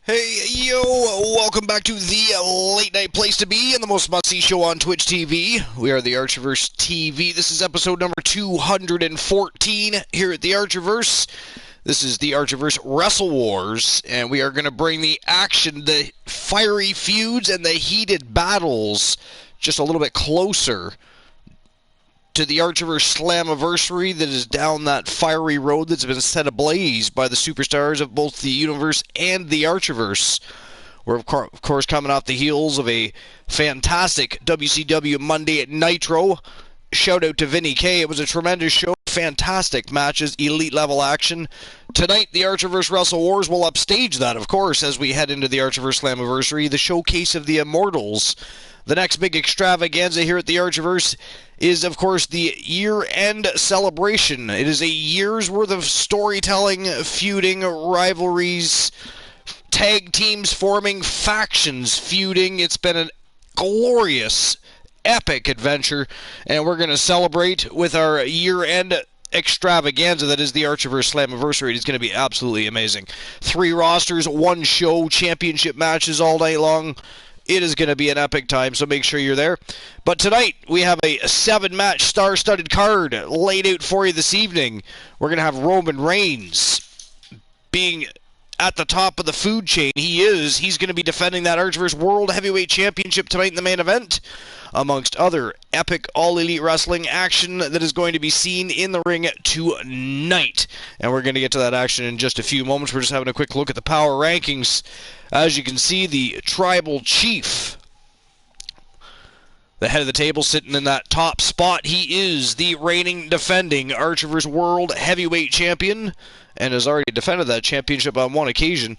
Hey, yo, welcome back to the late night place to be and the most must-see show on Twitch TV. We are the Archiverse TV. This is episode number 214 here at the Archiverse. This is the Archiverse Wrestle Wars, and we are going to bring the action, the fiery feuds, and the heated battles just a little bit closer to the Archiverse Slammiversary that is down that fiery road that's been set ablaze by the superstars of both the universe and the Archiverse. We're, of course, coming off the heels of a fantastic WCW Monday at Nitro. Shout out to Vinny K. It was a tremendous show. Fantastic matches, elite level action. Tonight, the Archiverse Wrestle Wars will upstage that, of course, as we head into the Archiverse Slammiversary, the showcase of the Immortals. The next big extravaganza here at the Archiverse is, of course, the year-end celebration. It is a year's worth of storytelling, feuding, rivalries, tag teams forming, factions feuding. It's been a glorious, epic adventure, and we're going to celebrate with our year-end extravaganza that is the Archiverse Slammiversary. It's going to be absolutely amazing. 3 rosters, 1 show, championship matches all night long. It is going to be an epic time, so make sure you're there. But tonight, we have a 7-match star-studded card laid out for you this evening. We're going to have Roman Reigns being at the top of the food chain. He's going to be defending that Archiverse World Heavyweight Championship tonight in the main event, amongst other epic all-elite wrestling action that is going to be seen in the ring tonight. And we're going to get to that action in just a few moments. We're just having a quick look at the power rankings. As you can see, the Tribal Chief, the head of the table, sitting in that top spot. He is the reigning, defending Archiverse World Heavyweight Champion and has already defended that championship on 1 occasion.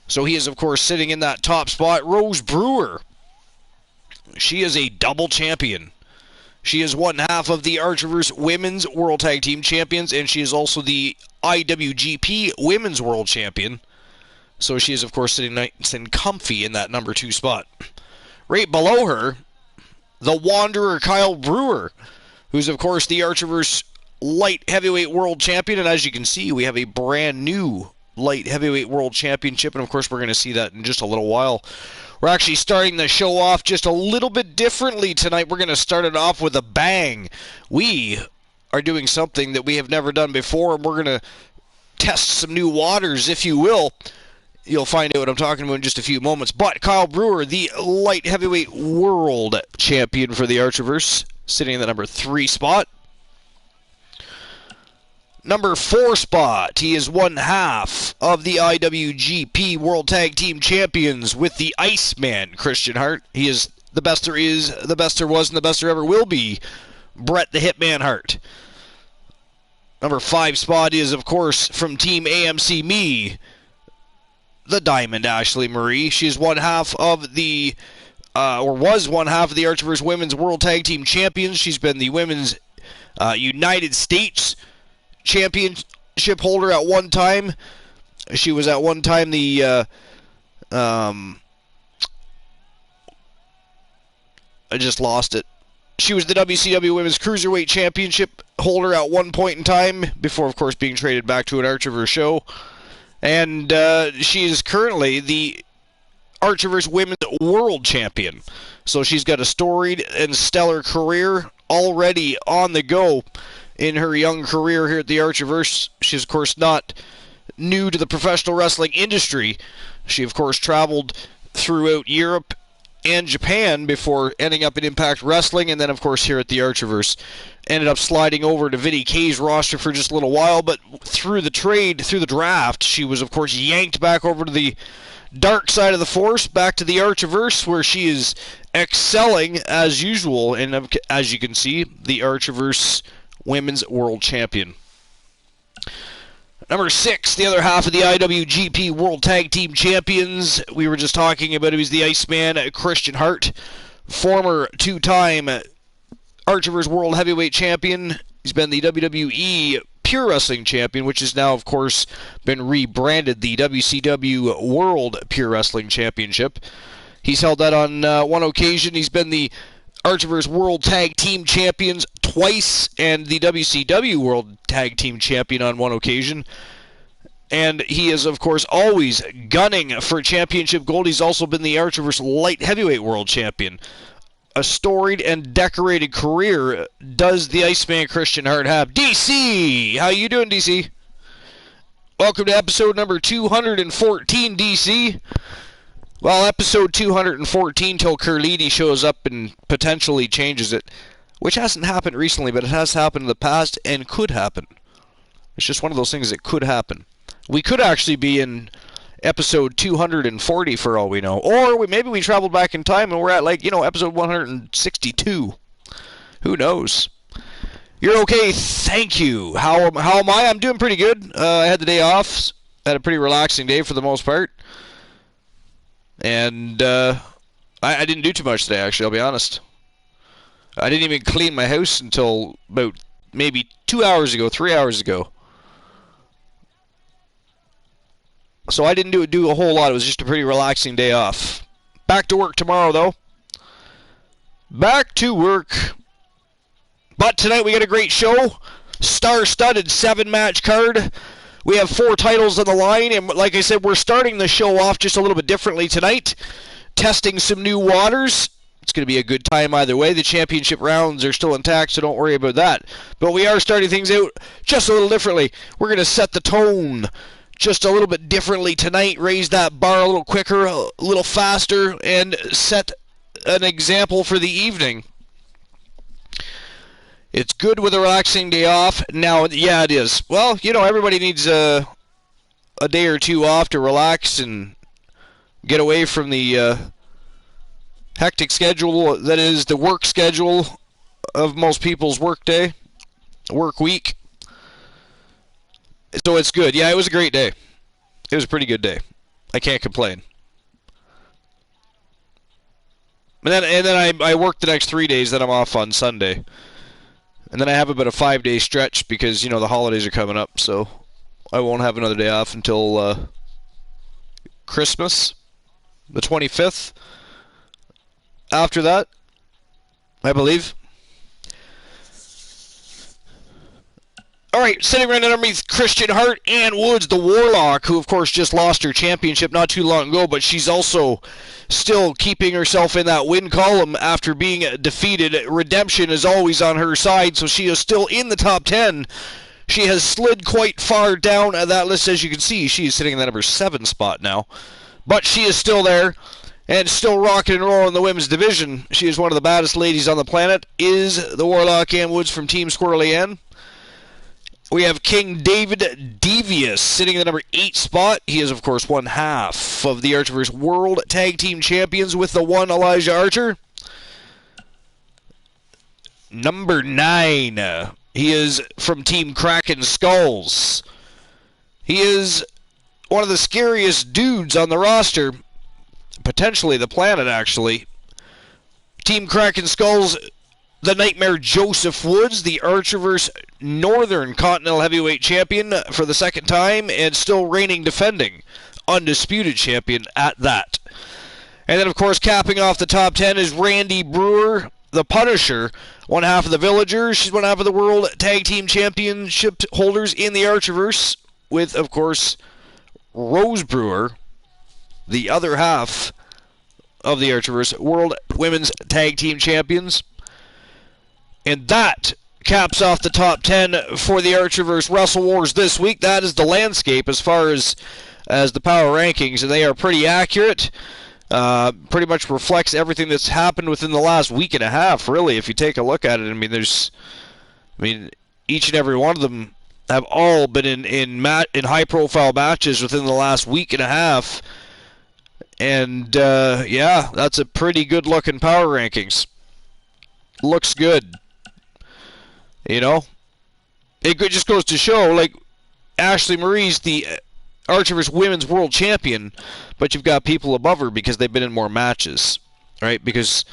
So he is, of course, sitting in that top spot. Rose Brewer, she is a double champion. She is one half of the Archiverse Women's World Tag Team Champions, and she is also the IWGP Women's World Champion. So she is, of course, sitting nice and comfy in that number 2 spot. Right below her, the Wanderer Kyle Brewer, who's, of course, the Archiverse Light Heavyweight World Champion. And as you can see, we have a brand new Light Heavyweight World Championship. And, of course, we're going to see that in just a little while. We're actually starting the show off just a little bit differently tonight. We're going to start it off with a bang. We are doing something that we have never done before, and we're going to test some new waters, if you will. You'll find out what I'm talking about in just a few moments. But Kyle Brewer, the Light Heavyweight World Champion for the Archiverse, sitting in the number 3 spot. Number 4 spot, he is one half of the IWGP World Tag Team Champions with the Iceman, Christian Hart. He is the best there is, the best there was, and the best there ever will be, Bret the Hitman Hart. Number 5 spot is, of course, from Team AMC Me, the Diamond Ashley Marie. She is one half of the, was one half of the Archiverse Women's World Tag Team Champions. She's been the Women's United States Championship holder at one time. She was at one time the, I just lost it. She was the WCW Women's Cruiserweight Championship holder at one point in time, before, of course, being traded back to an Archiverse show. And she is currently the Archiverse Women's World Champion. So she's got a storied and stellar career already on the go in her young career here at the Archiverse. She's, of course, not new to the professional wrestling industry. She, of course, traveled throughout Europe and Japan before ending up in Impact Wrestling, and then, of course, here at the Archiverse. Ended up sliding over to Vinny K's roster for just a little while, but through the draft, she was, of course, yanked back over to the dark side of the Force, back to the Archiverse, where she is excelling as usual, and as you can see, the Archiverse Women's World Champion. Number 6, the other half of the IWGP World Tag Team Champions. We were just talking about him. He's the Iceman, Christian Hart, former 2-time Archiverse World Heavyweight Champion. He's been the WWE Pure Wrestling Champion, which has now, of course, been rebranded the WCW World Pure Wrestling Championship. He's held that on 1 occasion. He's been the Archiverse World Tag Team Champions twice and the WCW World Tag Team Champion on 1 occasion. And he is, of course, always gunning for championship gold. He's also been the Archerverse Light Heavyweight World Champion. A storied and decorated career does the Iceman Christian Hart have. DC! How you doing, DC? Welcome to episode number 214, DC. Well, episode 214 till Curlidi shows up and potentially changes it, which hasn't happened recently, but it has happened in the past and could happen. It's just one of those things that could happen. We could actually be in episode 240 for all we know. Or maybe we traveled back in time and we're at, like, episode 162. Who knows? You're okay, thank you. How am I? I'm doing pretty good. I had the day off. Had a pretty relaxing day for the most part. And I didn't do too much today, actually, I'll be honest. I didn't even clean my house until about maybe 2 hours ago, 3 hours ago. So I didn't do a whole lot. It was just a pretty relaxing day off. Back to work tomorrow, though. Back to work. But tonight we got a great show. Star-studded 7-match card. We have 4 titles on the line. And like I said, we're starting the show off just a little bit differently tonight. Testing some new waters. It's going to be a good time either way. The championship rounds are still intact, so don't worry about that. But we are starting things out just a little differently. We're going to set the tone just a little bit differently tonight, raise that bar a little quicker, a little faster, and set an example for the evening. It's good with a relaxing day off. Now, yeah, it is. Well, everybody needs a day or two off to relax and get away from the hectic schedule that is the work schedule of most people's work day, work week. So it's good. Yeah, it was a great day. It was a pretty good day. I can't complain. And then I work the next 3 days. Then I'm off on Sunday. And then I have about a 5-day stretch because, the holidays are coming up. So I won't have another day off until Christmas, the 25th. After that, I believe. Alright, sitting right underneath Christian Hart, Ann Woods, the Warlock, who of course just lost her championship not too long ago, but she's also still keeping herself in that win column after being defeated. Redemption is always on her side, so she is still in the top 10. She has slid quite far down that list, as you can see. She is sitting in the number 7 spot now. But she is still there, and still rocking and rolling in the women's division. She is one of the baddest ladies on the planet, is the Warlock Ann Woods from Team Squirrely Ann. We have King David Devious sitting in the number 8 spot. He is, of course, one half of the Archerverse World Tag Team Champions with the one Elijah Archer. Number 9. He is from Team Kraken Skulls. He is one of the scariest dudes on the roster. Potentially the planet, actually. Team Kraken Skulls, the Nightmare Joseph Woods, the Archerverse Northern Continental Heavyweight Champion for the second time, and still reigning defending undisputed champion at that. And then, of course, capping off the top 10 is Randy Brewer, the Punisher, one half of the Villagers. She's one half of the World Tag Team Championship holders in the Archerverse, with, of course, Rose Brewer, the other half of the Archerverse World Women's Tag Team Champions. And that caps off the top 10 for the Archerverse Wrestle Wars this week. That is the landscape as far as the power rankings, and they are pretty accurate. Pretty much reflects everything that's happened within the last week and a half, really, if you take a look at it. Each and every one of them have all been in high-profile matches within the last week and a half. And, yeah, that's a pretty good-looking power rankings. Looks good. It just goes to show, like, Ashley Marie's the Archerverse Women's World Champion, but you've got people above her because they've been in more matches, right? Because,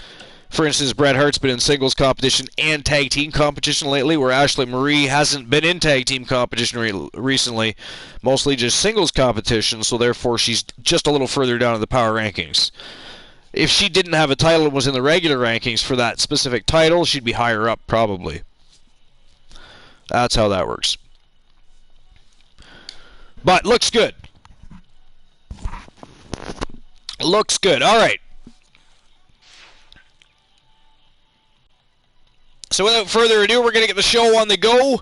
for instance, Bret Hart's been in singles competition and tag team competition lately, where Ashley Marie hasn't been in tag team competition recently, mostly just singles competition, so therefore she's just a little further down in the power rankings. If she didn't have a title and was in the regular rankings for that specific title, she'd be higher up, probably. That's how that works. But looks good. Looks good. All right. So without further ado, we're going to get the show on the go.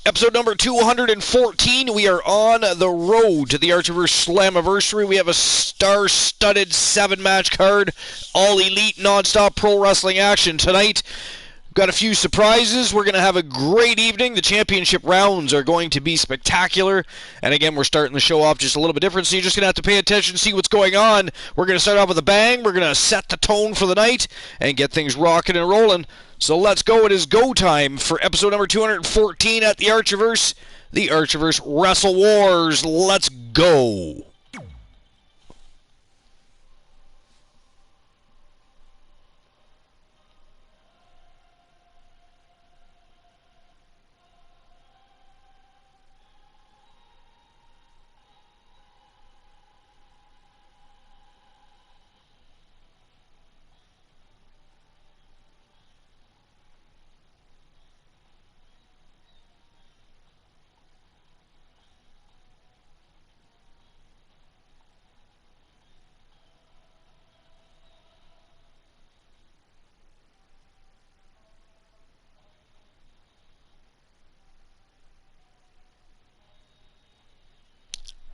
Episode number 214. We are on the road to the Archerverse Slammiversary. We have a star-studded 7-match card. All elite, non-stop pro wrestling action tonight. Got a few surprises. We're going to have a great evening. The championship rounds are going to be spectacular. And again, we're starting the show off just a little bit different, so you're just going to have to pay attention and see what's going on. We're going to start off with a bang. We're going to set the tone for the night and get things rocking and rolling. So let's go. It is go time for episode number 214 at the Archerverse Wrestle Wars. Let's go.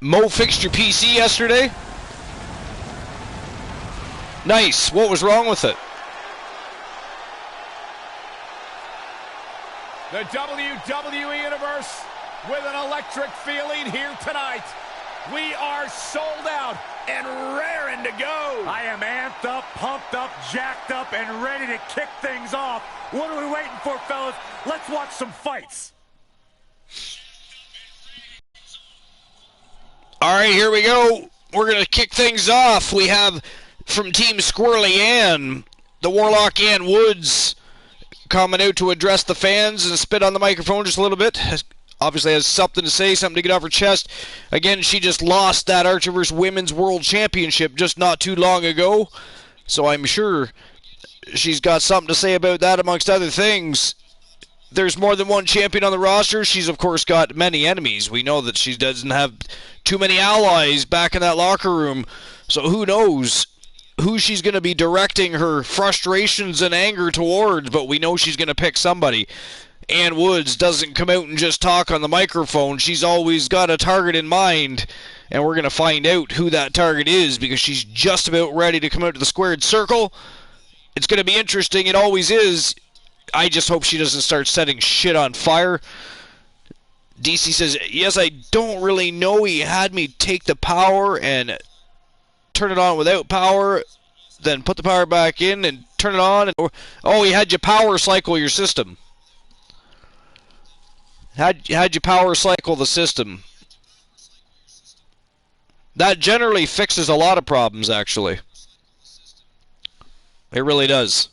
Mo fixed your PC yesterday? Nice. What was wrong with it? The WWE Universe with an electric feeling here tonight. We are sold out and raring to go. I am amped up, pumped up, jacked up, and ready to kick things off. What are we waiting for, fellas? Let's watch some fights. All right, here we go. We're going to kick things off. We have from Team Squirrely Ann, the Warlock Ann Woods, coming out to address the fans and spit on the microphone just a little bit. Obviously has something to say, something to get off her chest. Again, she just lost that Archerverse Women's World Championship just not too long ago. So I'm sure she's got something to say about that amongst other things. There's more than one champion on the roster. She's, of course, got many enemies. We know that she doesn't have too many allies back in that locker room. So who knows who she's going to be directing her frustrations and anger towards, but we know she's going to pick somebody. Ann Woods doesn't come out and just talk on the microphone. She's always got a target in mind, and we're going to find out who that target is because she's just about ready to come out to the squared circle. It's going to be interesting. It always is. I just hope she doesn't start setting shit on fire. DC says, yes, I don't really know. He had me take the power and turn it on without power, then put the power back in and turn it on. And, oh, he had you power cycle your system. Had you power cycle the system. That generally fixes a lot of problems, actually. It really does.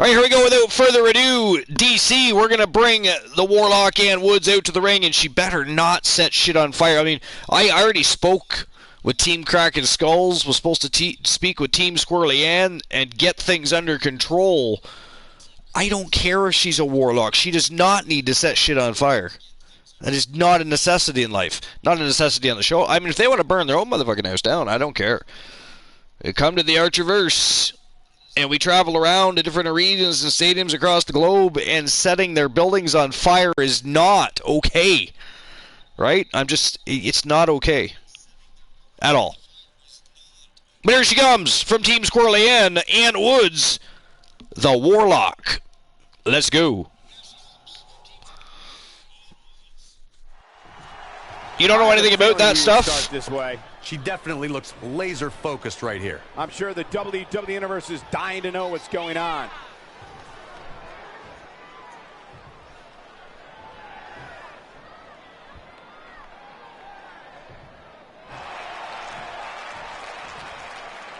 All right, here we go. Without further ado, DC, we're going to bring the Warlock Ann Woods out to the ring, and she better not set shit on fire. I mean, I already spoke with Team Kraken Skulls, was supposed to speak with Team Squirrely Ann and get things under control. I don't care if she's a warlock. She does not need to set shit on fire. That is not a necessity in life. Not a necessity on the show. I mean, if they want to burn their own motherfucking house down, I don't care. They come to the Archerverse, and we travel around to different arenas and stadiums across the globe, and setting their buildings on fire is not okay. Right? It's not okay. At all. But here she comes from Team Squirrely Ann, Ann Woods, the Warlock. Let's go. You don't know anything about that stuff? Start this way. She definitely looks laser focused right here. I'm sure the WWE Universe is dying to know what's going on.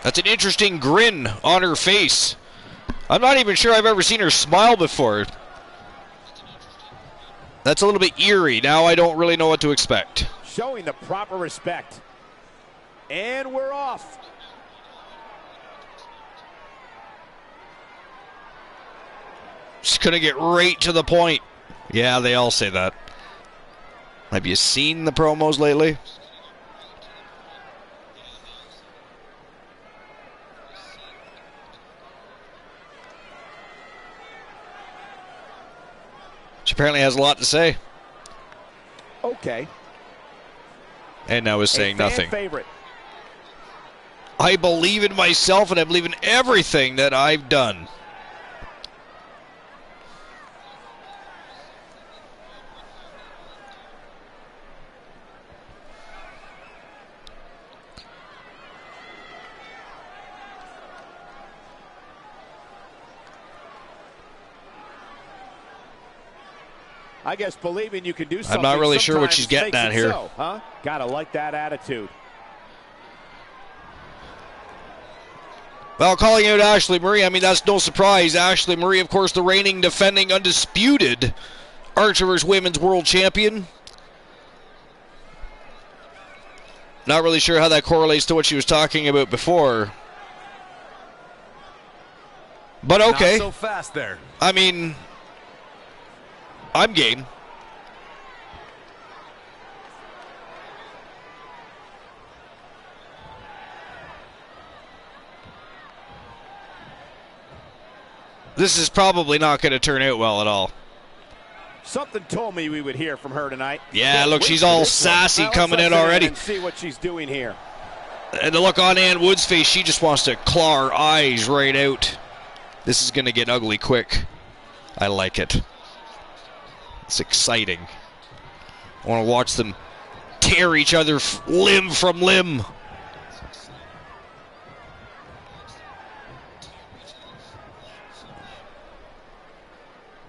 That's an interesting grin on her face. I'm not even sure I've ever seen her smile before. That's a little bit eerie. Now I don't really know what to expect. Showing the proper respect. And we're off. Just gonna get right to the point. Yeah, they all say that. Have you seen the promos lately? She apparently has a lot to say. Okay. And now is saying nothing. Favorite. I believe in myself and I believe in everything that I've done. I guess believing you can do something. I'm not really sure what she's getting at here. So, huh? Gotta like that attitude. Well, calling out Ashley Marie, I mean, that's no surprise. Ashley Marie, of course, the reigning, defending, undisputed Archerverse Women's World Champion. Not really sure how that correlates to what she was talking about before. But okay. Not so fast there. I mean, I'm game. This is probably not going to turn out well at all. Something told me we would hear from her tonight. Yeah, look, she's all sassy coming in already. And see what she's doing here. And the look on Ann Wood's face, she just wants to claw her eyes right out. This is going to get ugly quick. I like it. It's exciting. I want to watch them tear each other limb from limb.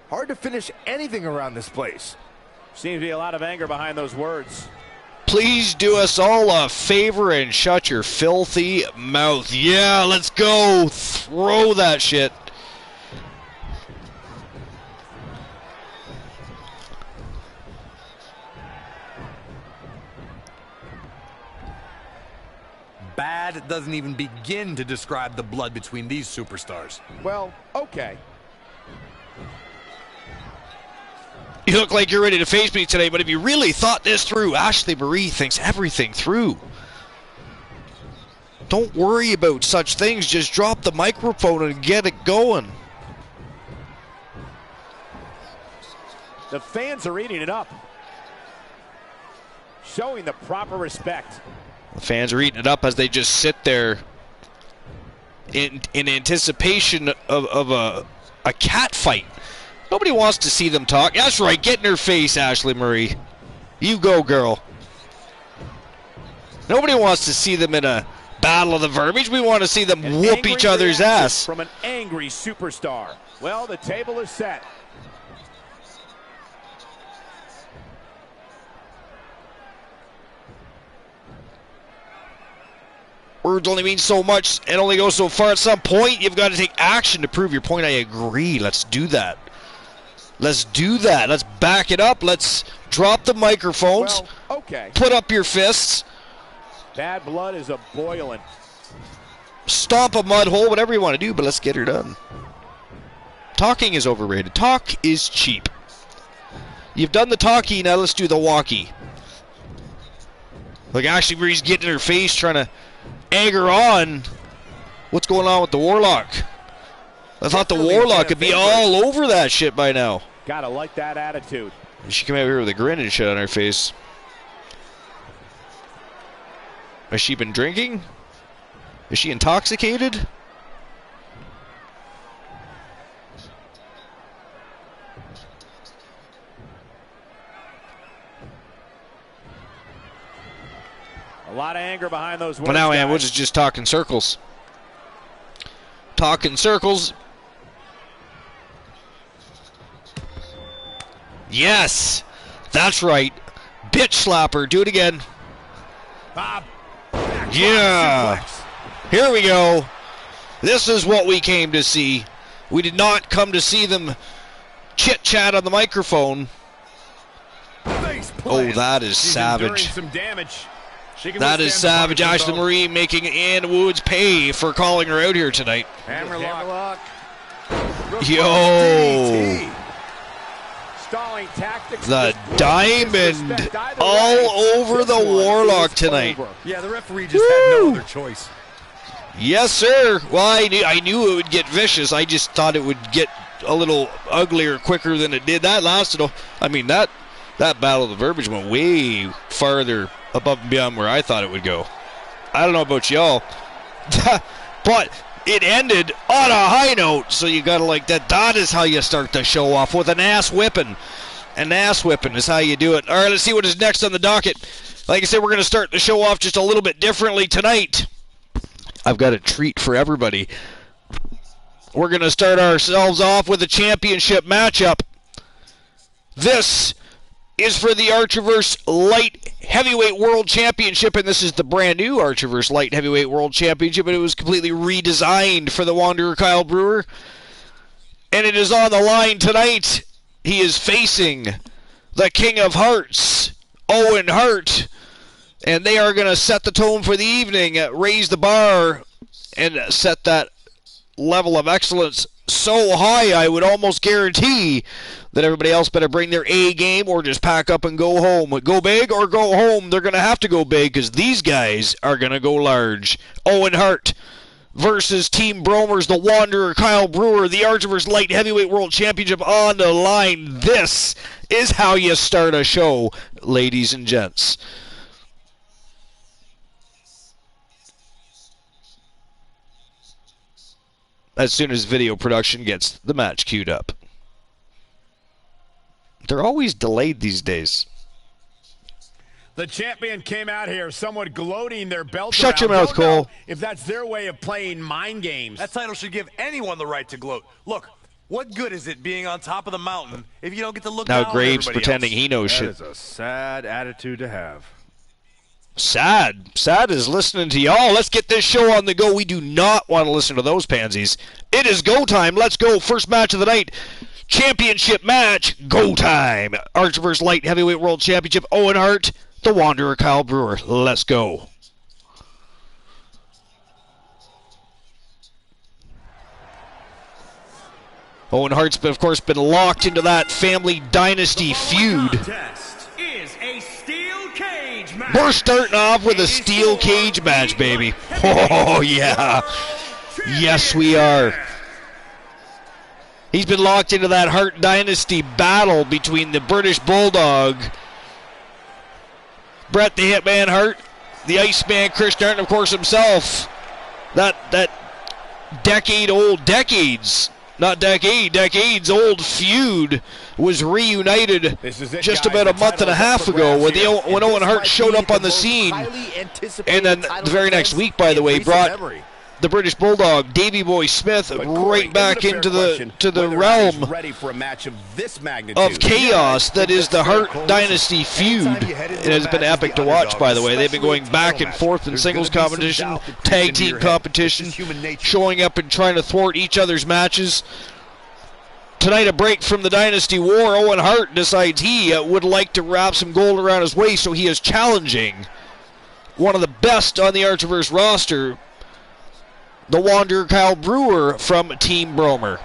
Hard to finish anything around this place. Seems to be a lot of anger behind those words. Please do us all a favor and shut your filthy mouth. Yeah, let's go. Throw that shit. Bad doesn't even begin to describe the blood between these superstars. Well, okay. You look like you're ready to face me today, but if you really thought this through, Ashley Marie thinks everything through. Don't worry about such things. Just drop the microphone and get it going. The fans are eating it up. Showing the proper respect. The fans are eating it up as they just sit there in anticipation of a cat fight. Nobody wants to see them talk. That's right. Get in her face, Ashley Marie. You go, girl. Nobody wants to see them in a battle of the verbiage. We want to see them whoop each other's ass. From an angry superstar. Well, the table is set. Words only mean so much and only go so far. At some point, you've got to take action to prove your point. I agree. Let's do that. Let's do that. Let's back it up. Let's drop the microphones. Well, okay. Put up your fists. Bad blood is a-boiling. Stomp a mud hole, whatever you want to do, but let's get her done. Talking is overrated. Talk is cheap. You've done the talkie, now let's do the walkie. Like Ashley Marie's getting in her face, trying to egg her on. What's going on with the Warlock? I thought the Warlock could be all over that shit by now. Gotta like that attitude. She came out here with a grin and shit on her face. Has she been drinking? Is she intoxicated? A lot of anger behind those words. But now Ann Woods is just talking circles. Talking circles. Yes, that's right. Bitch slapper. Do it again. Yeah. Here we go. This is what we came to see. We did not come to see them chit-chat on the microphone. Oh, that is savage. Some damage. That is savage. Ashley Marie making Ann Woods pay for calling her out here tonight. Hammerlock. Yo. stalling tactics. The diamond all over the Warlock tonight. Yeah, the referee just had no other choice. Yes, sir. Well, I knew it would get vicious. I just thought it would get a little uglier quicker than it did. That lasted, I mean, that Battle of the Verbiage went way farther above and beyond where I thought it would go. I don't know about y'all, but it ended on a high note, so you gotta like that. That is how you start the show off, with an ass whipping. An ass whipping is how you do it. All right, let's see what is next on the docket. Like I said, we're going to start the show off just a little bit differently tonight. I've got a treat for everybody. We're going to start ourselves off with a championship matchup. This is for the Archerverse Light Heavyweight World Championship, and this is the brand new Archerverse Light Heavyweight World Championship, and it was completely redesigned for the Wanderer Kyle Brewer. And it is on the line tonight. He is facing the King of Hearts, Owen Hart, and they are going to set the tone for the evening, raise the bar, and set that level of excellence so high I would almost guarantee that everybody else better bring their A game or just pack up and go home. Go big or go home. They're going to have to go big because these guys are going to go large. Owen Hart versus Team Bromers, the Wanderer Kyle Brewer, the Archerverse Light Heavyweight World Championship on the line. This is how you start a show, ladies and gents. As soon as video production gets the match queued up. They're always delayed these days. The champion came out here somewhat gloating their belt. Shut your mouth, Cole. If that's their way of playing mind games. That title should give anyone the right to gloat. Look, what good is it being on top of the mountain if you don't get to look down now on Graves everybody pretending else? he knows shit. That is a sad attitude to have. Sad is listening to y'all. Let's get this show on the go. We do not want to listen to those pansies. It is go time. Let's go. First match of the night. Championship match. Go time. Archerverse Light Heavyweight World Championship. Owen Hart, the Wanderer Kyle Brewer. Let's go. Owen Hart's, of course, been locked into that family dynasty feud. We're starting off with a steel cage match, baby. Oh, yeah. Yes, we are. He's been locked into that Hart Dynasty battle between the British Bulldog, Bret the Hitman Hart, the Iceman Chris Hart, and of course himself. That decades old feud was reunited just about a month and a half ago when Owen Hart showed up on the scene. And then the very next week, by the way, brought the British Bulldog, Davey Boy Smith, right back into the realm of chaos that is the Hart Dynasty feud. It has been epic to watch, by the way. They've been going back and forth in singles competition, tag team competition, showing up and trying to thwart each other's matches. Tonight, a break from the Dynasty War. Owen Hart decides he would like to wrap some gold around his waist, so he is challenging one of the best on the Archerverse roster, the Wanderer Kyle Brewer from Team Bromer.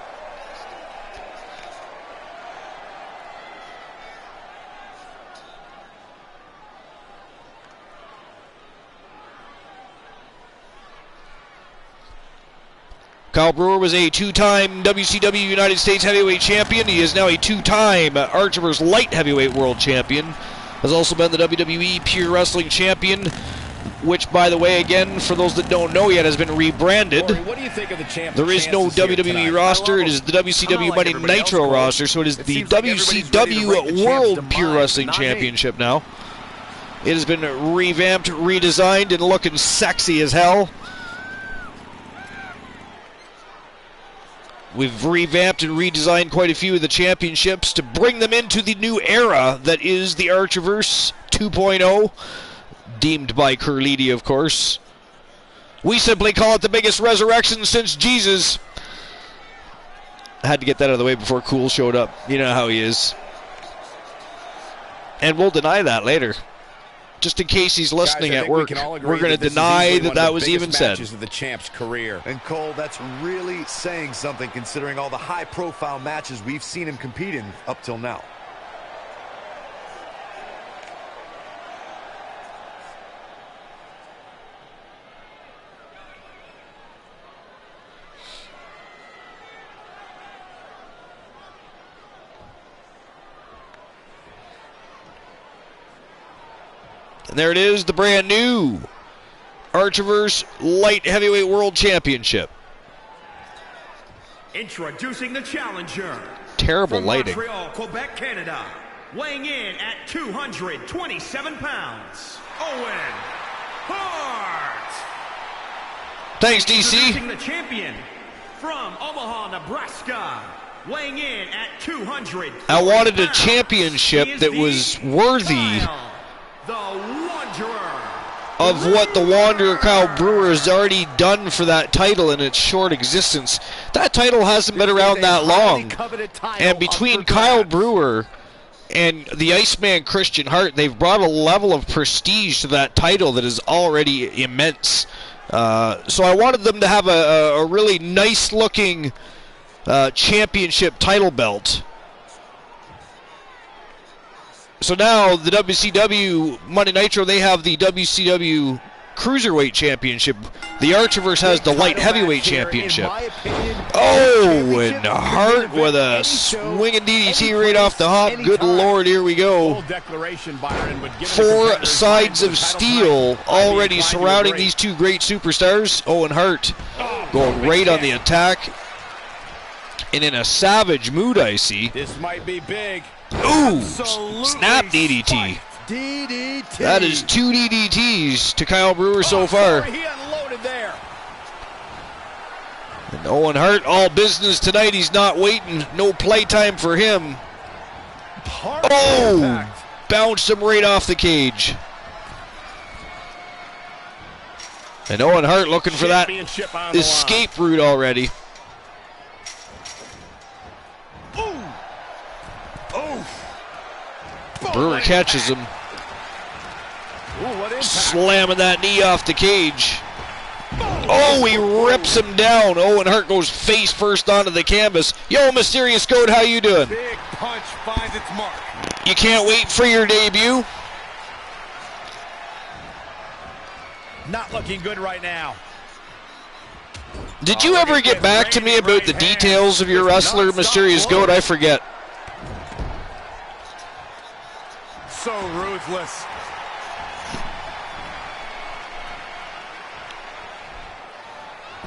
Kyle Brewer was a two-time WCW United States Heavyweight Champion. He is now a two-time Archerverse Light Heavyweight World Champion. Has also been the WWE Pure Wrestling Champion, which, by the way, again, for those that don't know yet, has been rebranded. Corey, what do you think of the there is no WWE roster. It is the WCW Monday Nitro roster, so it is the WCW World Pure Wrestling Championship now. It has been revamped, redesigned, and looking sexy as hell. We've revamped and redesigned quite a few of the championships to bring them into the new era that is the Archerverse 2.0, deemed by Curlidi, of course. We simply call it the biggest resurrection since Jesus. I had to get that out of the way before Cool showed up. You know how he is. And we'll deny that later. Just in case he's listening at work, we're going to deny that was even said. Of the champ's career. And Cole, that's really saying something considering all the high-profile matches we've seen him compete in up till now. And there it is, the brand new Archiverse Light Heavyweight World Championship. Introducing the challenger. Terrible from lighting. Montreal, Quebec, Canada. Weighing in at 227 pounds. Owen Hart. Thanks, DC. Introducing the champion from Omaha, Nebraska. Weighing in at 200. I wanted a championship that was worthy the Wanderer. of what the Wanderer Kyle Brewer has already done for that title in its short existence. That title hasn't been around that long. And between Kyle Brewer and the Iceman Christian Hart, they've brought a level of prestige to that title that is already immense. So I wanted them to have a really nice-looking championship title belt. So now the WCW Monday Nitro, they have the WCW Cruiserweight Championship. The Archiverse has the Light Heavyweight Championship. Oh, and Hart with a swinging DDT right off the hop. Good Lord, here we go. 4 sides of steel already surrounding these two great superstars. Owen Hart going right on the attack. And in a savage mood, I see. This might be big. Ooh, snap DDT. DDT. That is 2 DDTs to Kyle Brewer so far. He unloaded there. And Owen Hart, all business tonight. He's not waiting. No playtime for him. Oh, bounced him right off the cage. And Owen Hart looking for that escape route already. Brewer catches him. Slamming that knee off the cage. Oh, he rips him down. Owen Hart goes face first onto the canvas. Yo, Mysterious Goat, how you doing? Big punch finds its mark. You can't wait for your debut? Not looking good right now. Did you ever get back to me about the details of your wrestler, Mysterious Goat? I forget. So ruthless.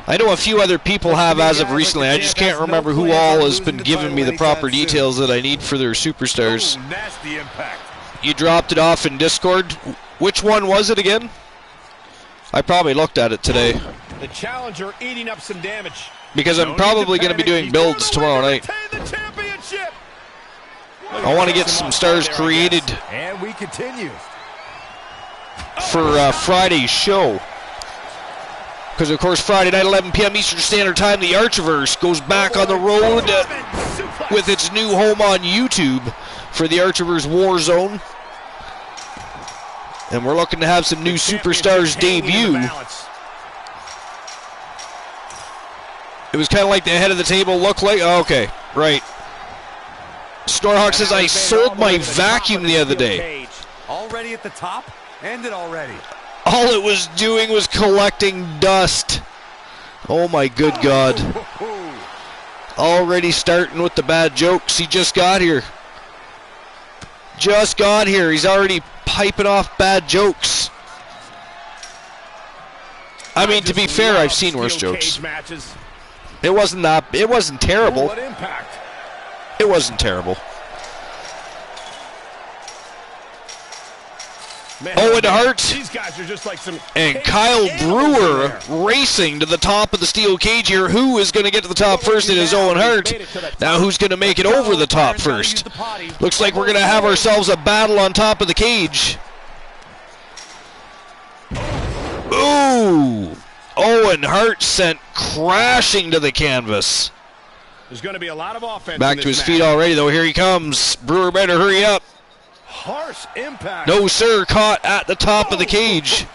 I know a few other people have as of recently. I just can't remember who all has been giving me the proper details that I need for their superstars. Ooh, nasty impact. You dropped it off in Discord. Which one was it again? I probably looked at it today. The challenger eating up some damage. Because I'm probably going to be doing builds tomorrow night. I want to get some stars created And we continue. for Friday's show. Because, of course, Friday night, 11 p.m. Eastern Standard Time, the Archiverse goes back on the road with its new home on YouTube for the Archiverse Warzone. And we're looking to have some new superstars debut. It was kind of like the head of the table looked like. Oh, okay, right. Snorhawk says, I sold my vacuum the other day. Already at the top? Ended already. All it was doing was collecting dust. Oh my good God. Already starting with the bad jokes. He just got here. Just got here. He's already piping off bad jokes. I mean, to be fair, I've seen worse jokes. It wasn't terrible. It wasn't terrible. Owen Hart These guys are just like some and Kyle Brewer racing to the top of the steel cage here. Who is going to get to the top first? It is Owen Hart. Now who's going to make it over the top first? Looks like we're going to have ourselves a battle on top of the cage. Ooh! Owen Hart sent crashing to the canvas. There's going to be a lot of offense. Back to his feet already, though. Here he comes. Brewer better hurry up. Harsh impact. No, sir. Caught at the top of the cage.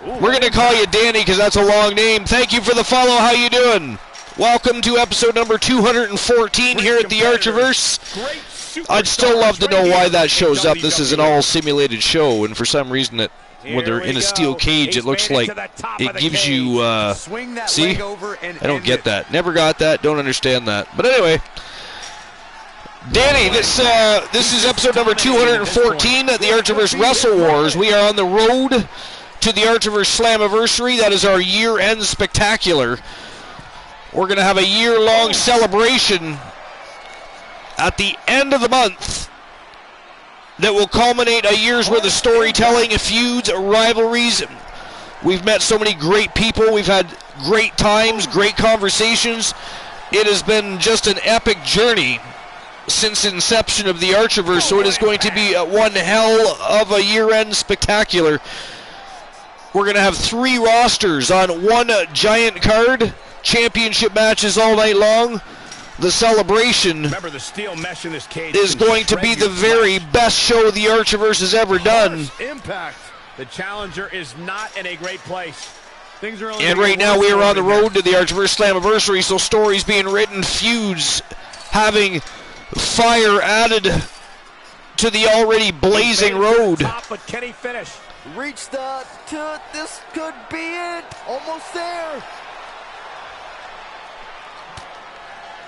We're going to call you Danny because that's a long name. Thank you for the follow. How you doing? Welcome to episode number 214 here at the Archiverse. I'd still love to know why that shows up. This is an all-simulated show, and for some reason it when they're in a steel cage, it looks like it gives you, see? I don't get that. Never got that, don't understand that. But anyway, Danny, this is episode number 214 at the Archiverse Wrestle Wars. We are on the road to the Archiverse Slammiversary. That is our year-end spectacular. We're going to have a year-long celebration at the end of the month that will culminate a year's worth of storytelling, feuds, rivalries. We've met so many great people. We've had great times, great conversations. It has been just an epic journey since inception of the Archiverse, so it is going to be one hell of a year-end spectacular. We're going to have 3 rosters on one giant card, championship matches all night long. The celebration the steel mesh in this cage is going to be the very best show the Archiverse has ever done. Impact. The challenger is not in a great place. Things are and right now we are on the road to the Archiverse Slammiversary, so stories being written, feuds having fire added to the already blazing road. But can he finish? Reach this could be it. Almost there.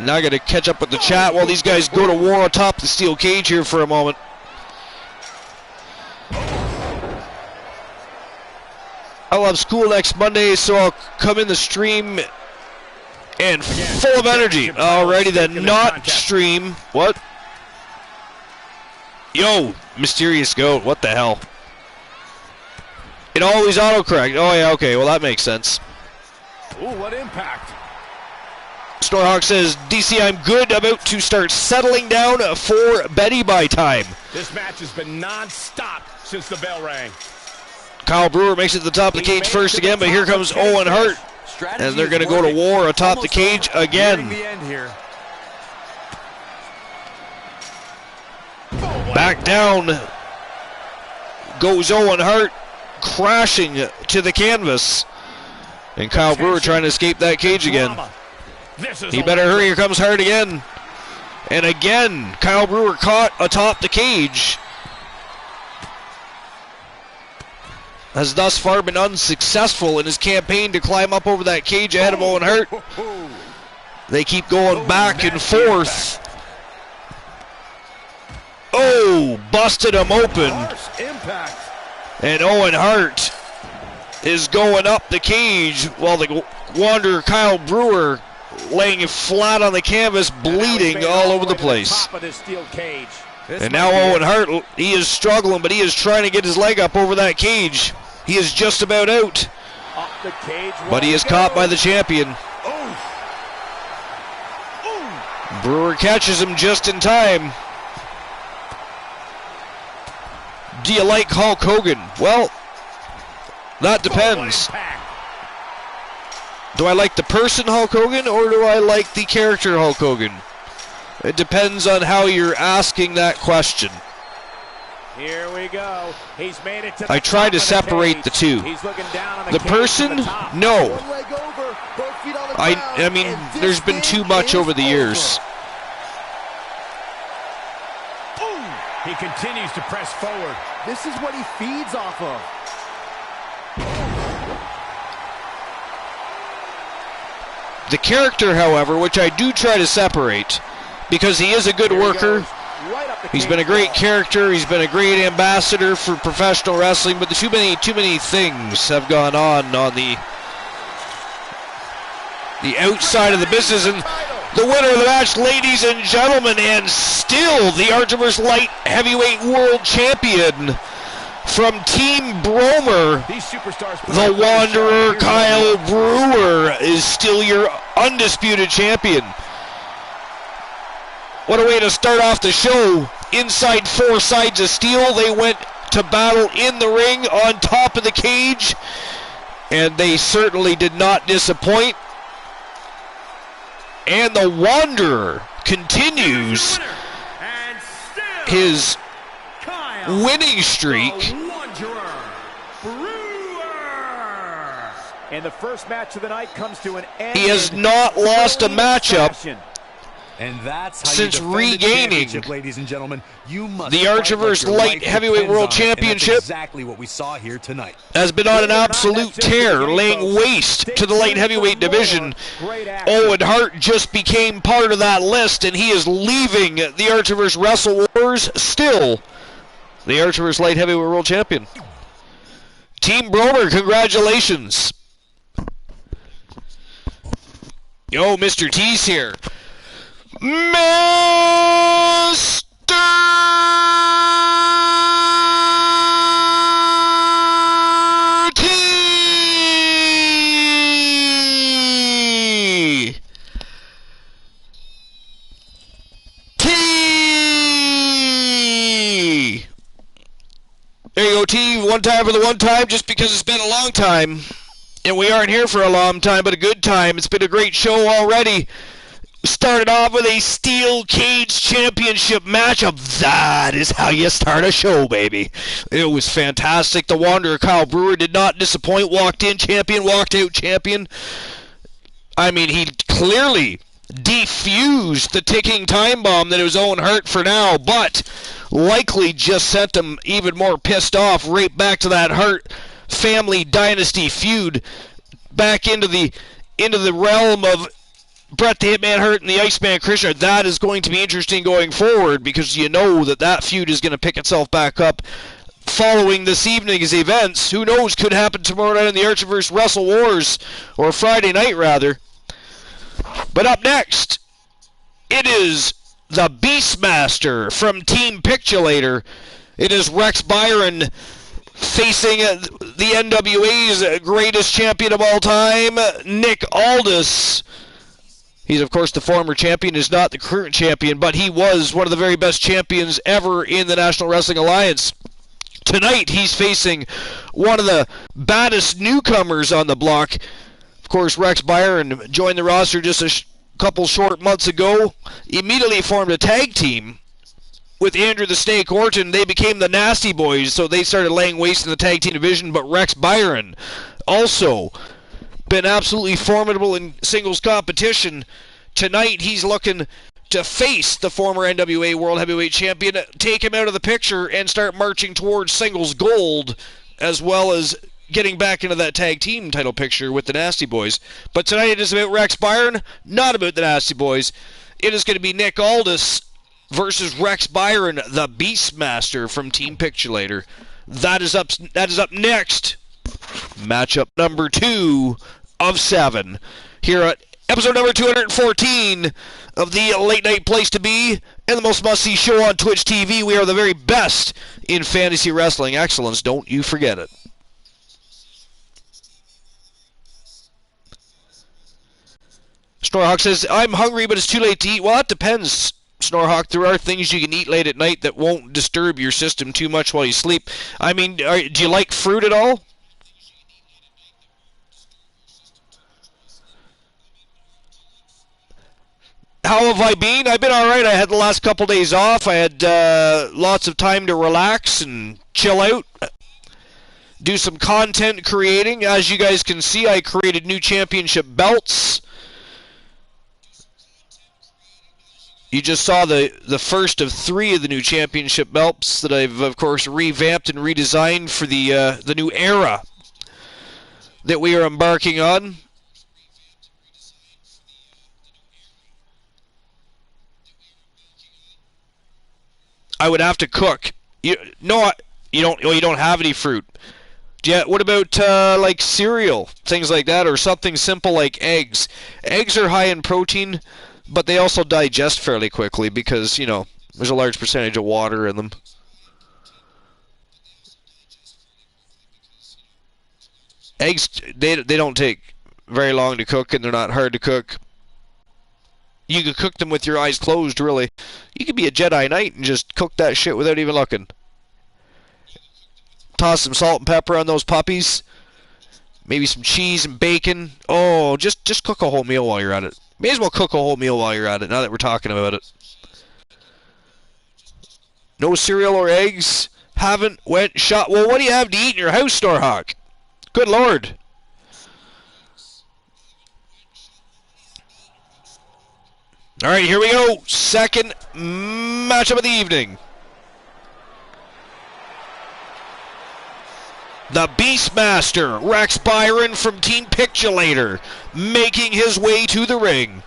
Now I got to catch up with the chat while these guys go to war atop the steel cage here for a moment. I'll have school next Monday, so I'll come in the stream and full of energy. Alrighty then, not stream. What? Yo, Mysterious Goat, what the hell? It always autocorrect. Oh yeah, okay, well that makes sense. Ooh, what impact. Snorhawk says, DC, I'm good, about to start settling down for Betty by time. This match has been non-stop since the bell rang. Kyle Brewer makes it to the top of the cage first again, but here comes Owen Hart. And they're going to go to war atop the cage again. Back down goes Owen Hart, crashing to the canvas. And Kyle Brewer trying to escape that cage again. He better hurry, here comes Hart again. And again, Kyle Brewer caught atop the cage. Has thus far been unsuccessful in his campaign to climb up over that cage ahead of Owen Hart. They keep going back and forth. Oh, busted him open. And Owen Hart is going up the cage while the Wanderer Kyle Brewer laying flat on the canvas, bleeding all over the place. And now Owen Hart, he is struggling, but he is trying to get his leg up over that cage. He is just about out. But he is caught by the champion. Brewer catches him just in time. Do you like Hulk Hogan? Well, that depends. Do I like the person Hulk Hogan, or do I like the character Hulk Hogan? It depends on how you're asking that question. Here we go. He's made it to I try to separate the two. The person, no. I mean, there's been too much over the years. He continues to press forward. This is what he feeds off of. The character, however, which I do try to separate, because he is a good worker. He's been a great character. He's been a great ambassador for professional wrestling, but too many things have gone on the outside of the business. And the winner of the match, ladies and gentlemen, and still the Archiverse Light Heavyweight World Champion from Team Bromer, the Wanderer Kyle Brewer is still your undisputed champion. What a way to start off the show. Inside 4 sides of steel, they went to battle in the ring on top of the cage, and they certainly did not disappoint. And the Wanderer continues his winning streak. And the first match of the night comes to an end. He has not lost a matchup. And that's how since you defend regaining the ladies and gentlemen. You must the Archiver's Light Heavyweight World Championship. Exactly what we saw here tonight. Has been on an absolute tear, laying waste to the light heavyweight division. Owen Hart just became part of that list, and he is leaving the Archiver's Wrestle Wars, still the Archiver's Light Heavyweight World Champion. Team Brewer, congratulations. Yo, Mr. T's here. Mr. T. T. There you go, T. One time for the one time, just because it's been a long time. And we aren't here for a long time, but a good time. It's been a great show already. Started off with a steel cage championship matchup. That is how you start a show, baby. It was fantastic. The Wanderer, Kyle Brewer, did not disappoint. Walked in champion, walked out champion. I mean, he clearly defused the ticking time bomb that was Owen Hart for now, but likely just sent him even more pissed off right back to that Hart family dynasty feud, back into the realm of Bret the Hitman Hart and the Iceman Krishna. That is going to be interesting going forward, because you know that feud is going to pick itself back up following this evening's events. Who knows, could happen tomorrow night in the Archiver's Wrestle Wars, or Friday night rather. But up next, it is the Beastmaster from Team Pictulator. It is Rex Byron facing the NWA's greatest champion of all time, Nick Aldis. He's, of course, the former champion, is not the current champion, but he was one of the very best champions ever in the National Wrestling Alliance. Tonight, he's facing one of the baddest newcomers on the block. Of course, Rex Byron joined the roster just a couple short months ago, immediately formed a tag team with Andrew the Snake Orton. They became the Nasty Boys, so they started laying waste in the tag team division, but Rex Byron also been absolutely formidable in singles competition. Tonight, he's looking to face the former NWA World Heavyweight Champion, take him out of the picture, and start marching towards singles gold, as well as getting back into that tag team title picture with the Nasty Boys. But tonight it is about Rex Byron, not about the Nasty Boys. It is going to be Nick Aldis versus Rex Byron, the Beastmaster from Team Pictulator. That is up next. Matchup number 2 of 7 here at episode number 214 of the Late Night Place to Be and the most must-see show on Twitch TV. We are the very best in fantasy wrestling excellence. Don't you forget it. Snorhawk says, I'm hungry, but it's too late to eat. Well, it depends, Snorhawk. There are things you can eat late at night that won't disturb your system too much while you sleep. I mean, do you like fruit at all? How have I been? I've been alright. I had the last couple days off. I had lots of time to relax and chill out. Do some content creating. As you guys can see, I created new championship belts. You just saw the first of 3 of the new championship belts that I've, of course, revamped and redesigned for the new era that we are embarking on. I would have to cook. You don't have any fruit. Yeah. What about like cereal, things like that, or something simple like eggs? Eggs are high in protein, but they also digest fairly quickly because there's a large percentage of water in them. Eggs they don't take very long to cook, and they're not hard to cook. You could cook them with your eyes closed, really. You could be a Jedi Knight and just cook that shit without even looking. Toss some salt and pepper on those puppies. Maybe some cheese and bacon. Oh, just cook a whole meal while you're at it. May as well cook a whole meal while you're at it, now that we're talking about it. No cereal or eggs? Haven't went shot. Well, what do you have to eat in your house, Storhawk? Good Lord. All right, here we go. Second matchup of the evening. The Beastmaster, Rex Byron from Team Pictulator, making his way to the ring.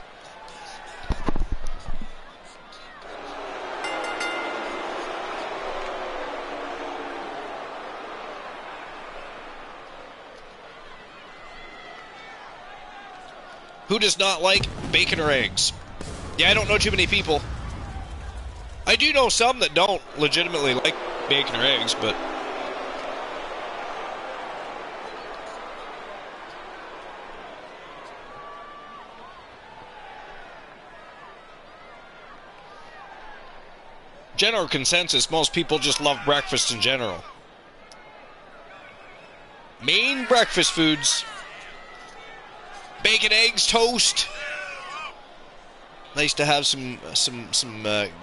Who does not like bacon or eggs? Yeah, I don't know too many people. I do know some that don't legitimately like bacon or eggs, but... general consensus, most people just love breakfast in general. Main breakfast foods: bacon, eggs, toast. Nice to have some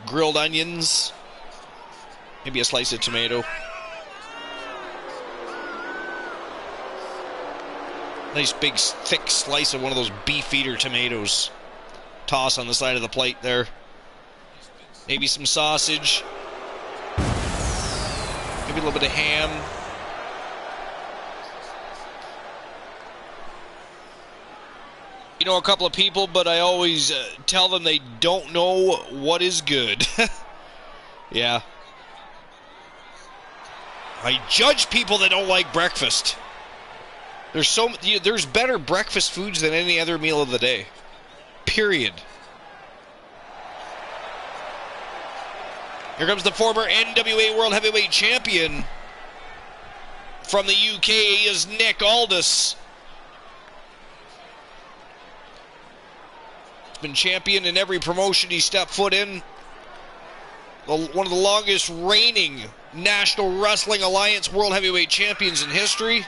grilled onions. Maybe a slice of tomato. Nice big thick slice of one of those beef eater tomatoes. Toss on the side of the plate there. Maybe some sausage. Maybe a little bit of ham. You know a couple of people, but I always tell them they don't know what is good. Yeah. I judge people that don't like breakfast. There's better breakfast foods than any other meal of the day. Period. Here comes the former NWA World Heavyweight Champion from the UK. He is Nick Aldis. He's been champion in every promotion he stepped foot in. One of the longest reigning National Wrestling Alliance World Heavyweight Champions in history.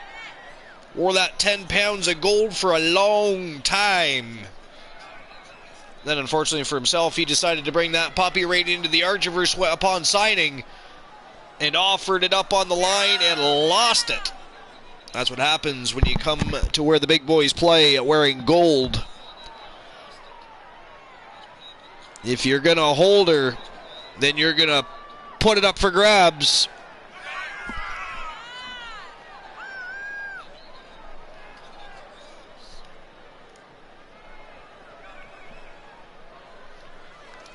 Wore that 10 pounds of gold for a long time. Then, unfortunately for himself, he decided to bring that puppy right into the Archiverse upon signing and offered it up on the line and lost it. That's what happens when you come to where the big boys play wearing gold. If you're going to hold her, then you're going to put it up for grabs.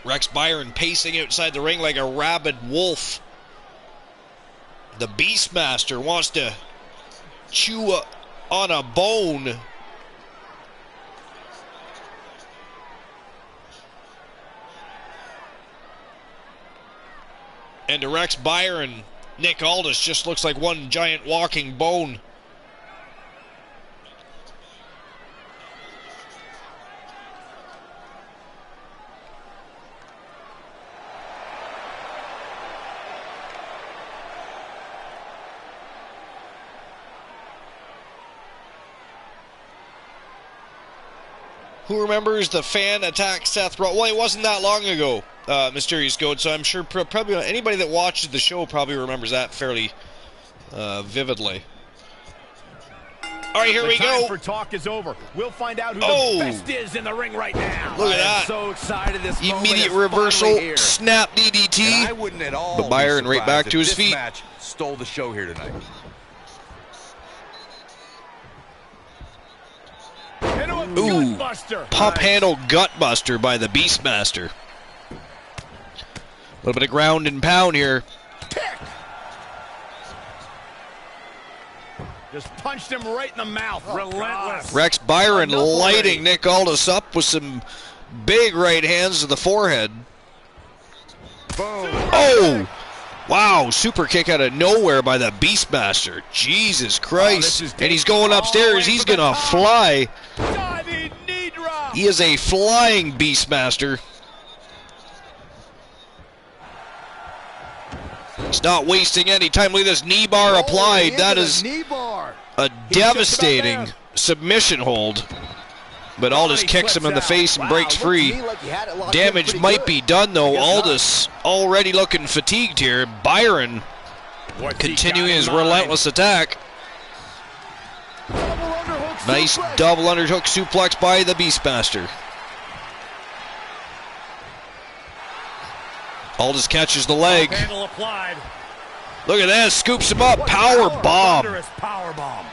Rex Byron pacing outside the ring like a rabid wolf. The Beastmaster wants to chew on a bone. And to Rex Byron, Nick Aldis just looks like one giant walking bone. Who remembers the fan attack Seth Rollins? Well, it wasn't that long ago, Mysterious Goat, so I'm sure probably anybody that watches the show probably remembers that fairly vividly. All right, here we go. The time for talk is over. We'll find out who the best is in the ring right now. Look at that. So excited this Immediate reversal, snap DDT. And I wouldn't at all. But Byron right back to his feet. Match stole the show here tonight. Ooh, pump handle gutbuster by the Beastmaster. A little bit of ground and pound here. Just punched him right in the mouth. Relentless. Rex Byron lighting Nick Aldis up with some big right hands to the forehead. Boom. Oh! Wow, super kick out of nowhere by the Beastmaster. Jesus Christ. And he's going upstairs. He's going to fly. He is a flying Beastmaster. He's not wasting any time. Look at this knee bar applied. That is a devastating submission hold. But Aldis kicks him in the face and breaks free. Damage might be done, though. Aldis already looking fatigued here. Byron continuing his relentless attack. Nice double underhook suplex by the Beastmaster. Aldis catches the leg. Handle applied. Look at this. Scoops him up. Power bomb. Power bomb.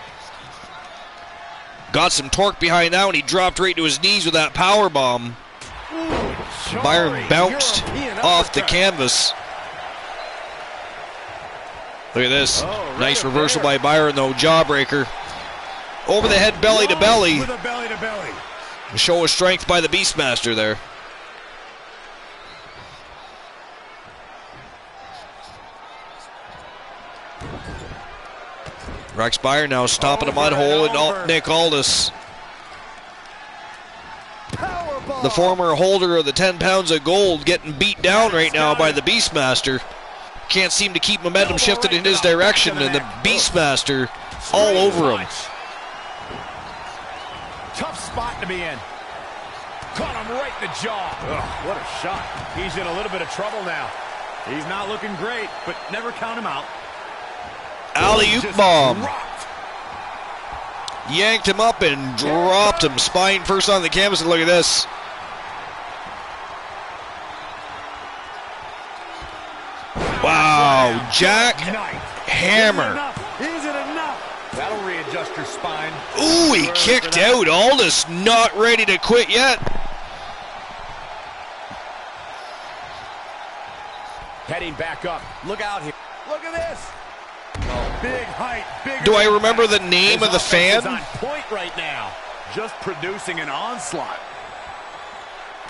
Got some torque behind that one. He dropped right to his knees with that power bomb. Byron bounced off the canvas. Look at this. Nice reversal by Byron, though. Jawbreaker. Over the head, belly to belly. With a belly to belly. A show of strength by the Beastmaster there. Rex Byron now stomping a mud hole in Nick Aldis. The former holder of the 10 pounds of gold getting beat down right now by the Beastmaster. Can't seem to keep momentum shifted in his direction, and the Beastmaster all over him. Tough spot to be in. Caught him right in the jaw. Ugh, what a shot. He's in a little bit of trouble now. He's not looking great, but never count him out. Alley-oop bomb. Yanked him up and dropped him spine first on the canvas, and look at this. Wow, Jack Hammer. Is it enough? That'll readjust your spine. Ooh, he kicked out. Aldis not ready to quit yet. Heading back up. Look out here. Look at this. Big height. Big. Do I remember the name of the fan? He's on point right now. Just producing an onslaught.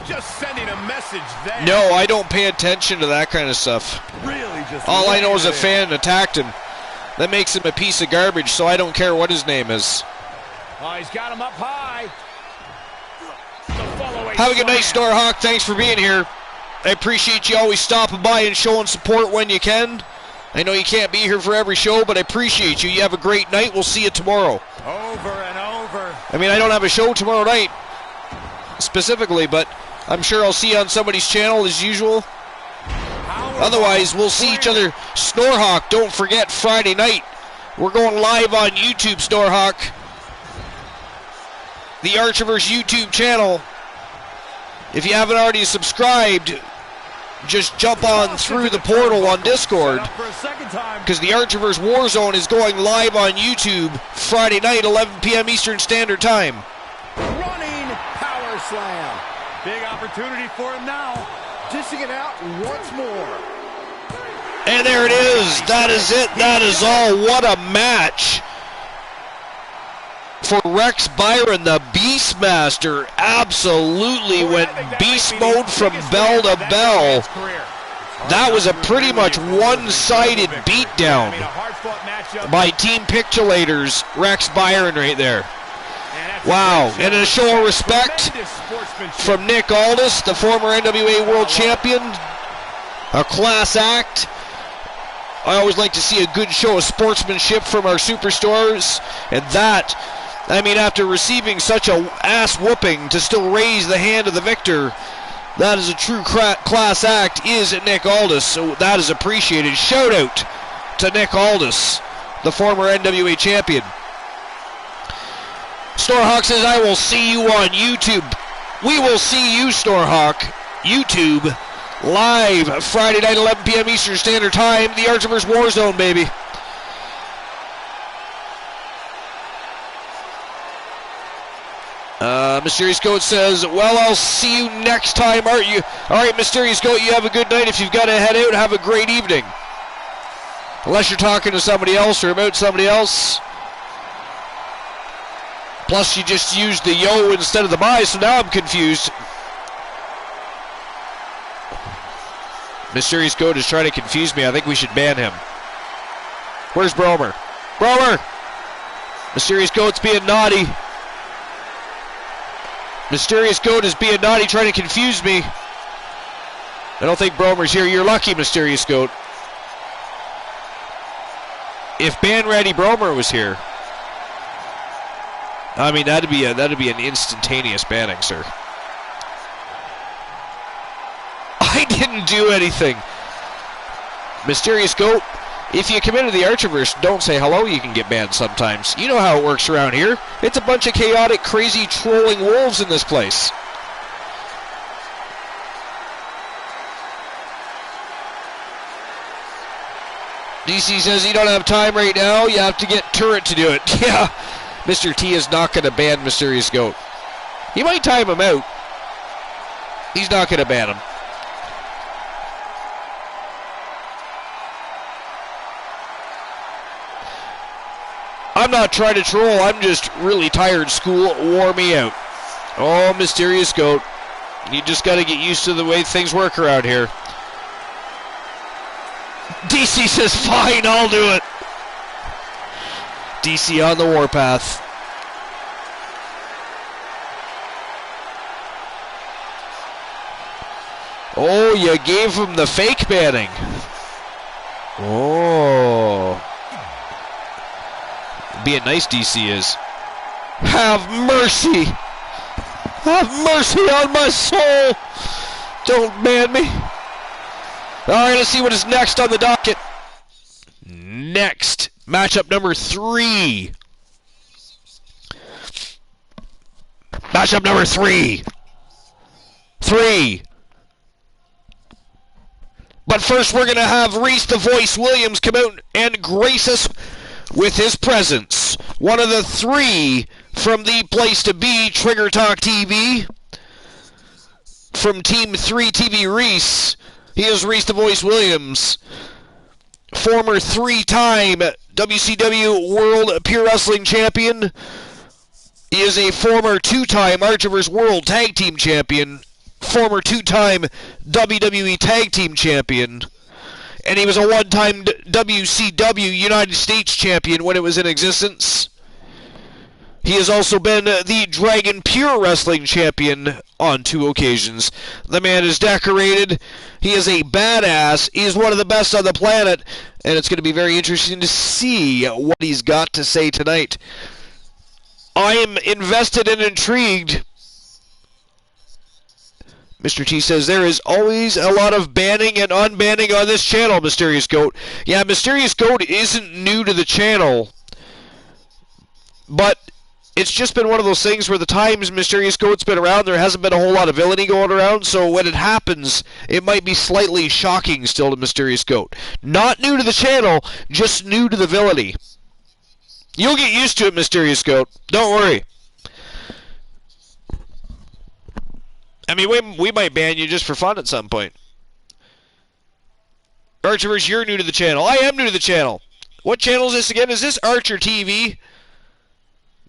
Just sending a message there. No, I don't pay attention to that kind of stuff. Really just. All I know is a fan attacked him. That makes him a piece of garbage, so I don't care what his name is. Oh, he's got him up high. Have a good night, Starhawk. Thanks for being here. I appreciate you always stopping by and showing support when you can. I know you can't be here for every show, but I appreciate you. You have a great night. We'll see you tomorrow. Over and over. I mean, I don't have a show tomorrow night specifically, but I'm sure I'll see you on somebody's channel as usual. Otherwise, we'll see each other. Snorhawk, don't forget Friday night. We're going live on YouTube, Snorhawk. The Archiverse YouTube channel. If you haven't already subscribed, just jump on through the portal on Discord, because the Archiverse Warzone is going live on YouTube Friday night, 11 p.m. Eastern Standard Time. Running power slam. Big opportunity for him now. Dishing it out once more. And there it is. That is it. That is all. What a match for Rex Byron. The Beastmaster absolutely went beast mode from bell to bell. That was a pretty much one-sided beatdown by Team Pictulators Rex Byron right there. Wow, and a show of respect from Nick Aldis, the former NWA World Champion. A class act. I always like to see a good show of sportsmanship from our superstars. And that, I mean, after receiving such a ass whooping, to still raise the hand of the victor, that is a true class act, is Nick Aldis. So that is appreciated. Shout out to Nick Aldis, the former NWA champion. Storehawk says, I will see you on YouTube. We will see you, Storehawk. YouTube, live Friday night, 11 p.m. Eastern Standard Time. The Archiverse Warzone, baby. Mysterious Goat says, well, I'll see you next time, aren't you? All right, Mysterious Goat, you have a good night. If you've got to head out, have a great evening. Unless you're talking to somebody else or about somebody else. Plus, you just used the yo instead of the bye, so now I'm confused. Mysterious Goat is trying to confuse me. I think we should ban him. Where's Brewer? Brewer! Mysterious Goat's being naughty. Mysterious Goat is being naughty, trying to confuse me. I don't think Brewer's here. You're lucky, Mysterious Goat. If Ban Randy Brewer was here, I mean, that'd be an instantaneous banning, sir. I didn't do anything. Mysterious Goat, if you come into the Archiverse, don't say hello, you can get banned sometimes. You know how it works around here. It's a bunch of chaotic, crazy, trolling wolves in this place. DC says you don't have time right now. You have to get Turret to do it. Yeah, Mr. T is not going to ban Mysterious Goat. He might time him out. He's not going to ban him. I'm not trying to troll. I'm just really tired. School wore me out. Oh, Mysterious Goat. You just got to get used to the way things work around here. DC says, fine, I'll do it. DC on the warpath. Oh, you gave him the fake banning. Oh. Being nice, DC is. Have mercy. Have mercy on my soul. Don't ban me. All right, let's see what is next on the docket. Next, matchup number 3. Matchup number 3. 3. But first, we're going to have Reese the Voice Williams come out and grace us with his presence. One of the 3 from the place to be, Trigger Talk TV. From Team 3 TV Reese, he is Reese the Voice Williams. Former 3-time WCW World Pure Wrestling Champion. He is a former 2-time Archivers World Tag Team Champion. Former 2-time WWE Tag Team Champion. And he was a 1-time WCW United States Champion when it was in existence. He has also been the Dragon Pure Wrestling Champion on 2 occasions. The man is decorated. He is a badass. He is one of the best on the planet. And it's going to be very interesting to see what he's got to say tonight. I am invested and intrigued. Mr. T says there is always a lot of banning and unbanning on this channel, Mysterious Goat. Yeah, Mysterious Goat isn't new to the channel. But it's just been one of those things where the times Mysterious Goat's been around, there hasn't been a whole lot of villainy going around, so when it happens, it might be slightly shocking still to Mysterious Goat. Not new to the channel, just new to the villainy. You'll get used to it, Mysterious Goat. Don't worry. I mean, we might ban you just for fun at some point. Archivers, you're new to the channel. I am new to the channel. What channel is this again? Is this Archer TV?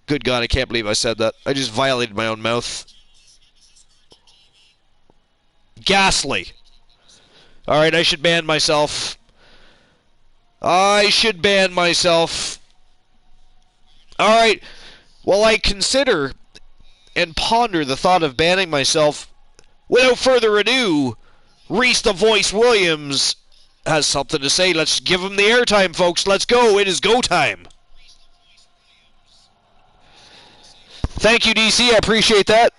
Good God, I can't believe I said that. I just violated my own mouth. Ghastly. Alright, I should ban myself. I should ban myself. Alright, while I consider and ponder the thought of banning myself, without further ado, Reese the Voice Williams has something to say. Let's give him the airtime, folks. Let's go. It is go time. Thank you, DC. I appreciate that.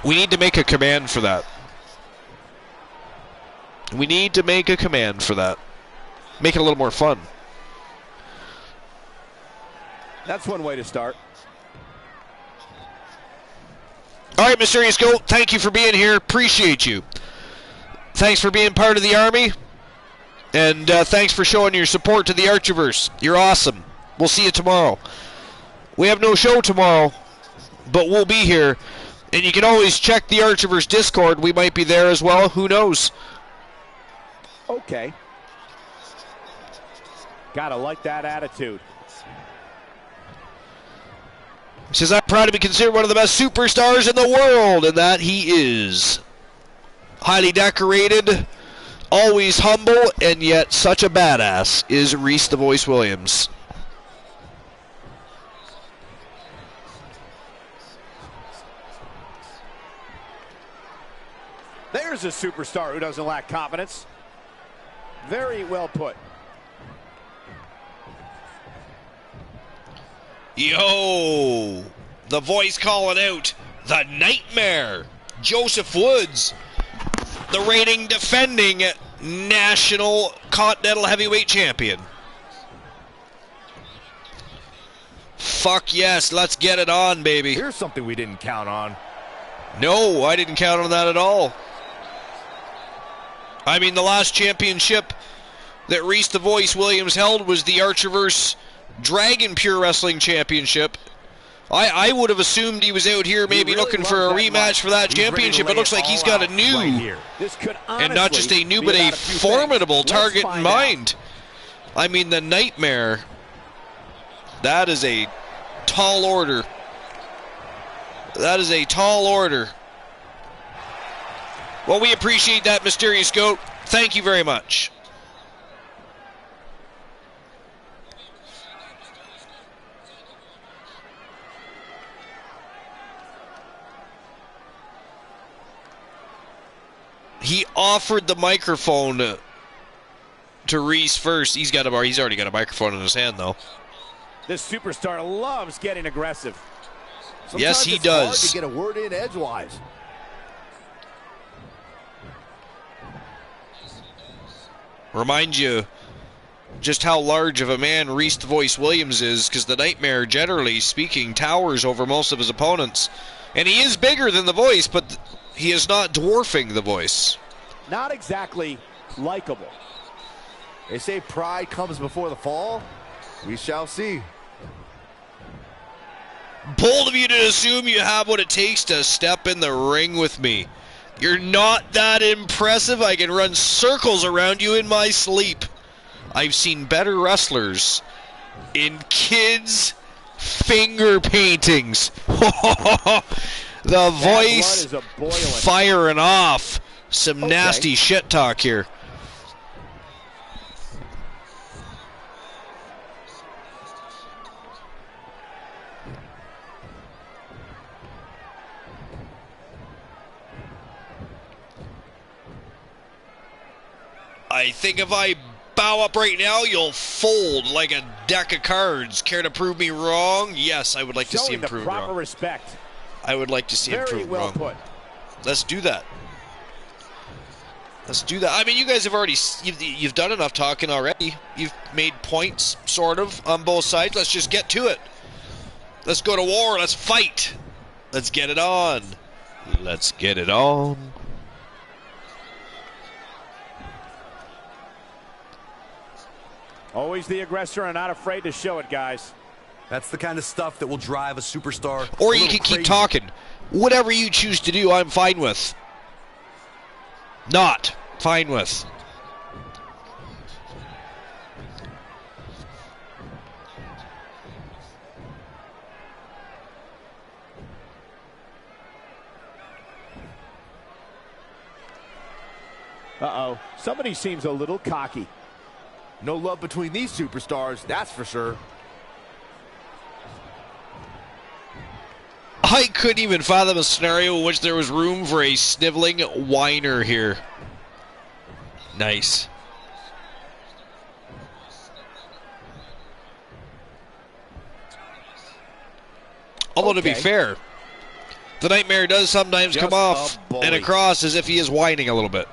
We need to make a command for that. We need to make a command for that. Make it a little more fun. That's one way to start. All right, Mysterious Goat, thank you for being here. Appreciate you. Thanks for being part of the Army. And thanks for showing your support to the Archiverse. You're awesome. We'll see you tomorrow. We have no show tomorrow, but we'll be here. And you can always check the Archiverse Discord. We might be there as well. Who knows? Okay. Gotta like that attitude. He says, I'm proud to be considered one of the best superstars in the world, and that he is. Highly decorated, always humble, and yet such a badass is Reese the Voice Williams. There's a superstar who doesn't lack confidence. Very well put. Yo, the voice calling out, the Nightmare, Joseph Woods, the reigning defending National Continental Heavyweight Champion. Fuck yes, let's get it on, baby. Here's something we didn't count on. No, I didn't count on that at all. I mean, the last championship that Reese the Voice Williams held was the Archerverse Dragon Pure Wrestling Championship. I would have assumed he was out here maybe really looking for a rematch for that championship. It looks like he's got a new, and not just a new, but a formidable target in mind. I mean, the Nightmare, that is a tall order. That is a tall order. Well, we appreciate that, Mysterious Goat. Thank you very much. He offered the microphone to Reese first. He's already got a microphone in his hand, though. This superstar loves getting aggressive. Sometimes yes, he it's does. hard to get a word in edgewise. Remind you just how large of a man Reese the Voice Williams is, because the Nightmare, generally speaking, towers over most of his opponents. And he is bigger than the Voice, but he is not dwarfing the Voice. Not exactly likable. They say pride comes before the fall. We shall see. Bold of you to assume you have what it takes to step in the ring with me. You're not that impressive. I can run circles around you in my sleep. I've seen better wrestlers in kids' finger paintings. The Voice firing off some nasty shit talk here. I think if I bow up right now, you'll fold like a deck of cards. Care to prove me wrong? Yes, I would like to see him prove wrong. Respect. I would like to see him prove wrong. Put. Let's do that. Let's do that. I mean, you guys have already, you've done enough talking already. You've made points, sort of, on both sides. Let's just get to it. Let's go to war. Let's fight. Let's get it on. Let's get it on. Always the aggressor and not afraid to show it, guys. That's the kind of stuff that will drive a superstar. Or you can keep talking. Whatever you choose to do, I'm fine with. Not fine with. Uh-oh. Somebody seems a little cocky. No love between these superstars, that's for sure. I couldn't even fathom a scenario in which there was room for a sniveling whiner here. Nice. Although, to be fair, the Nightmare does sometimes come off and across as if he is whining a little bit.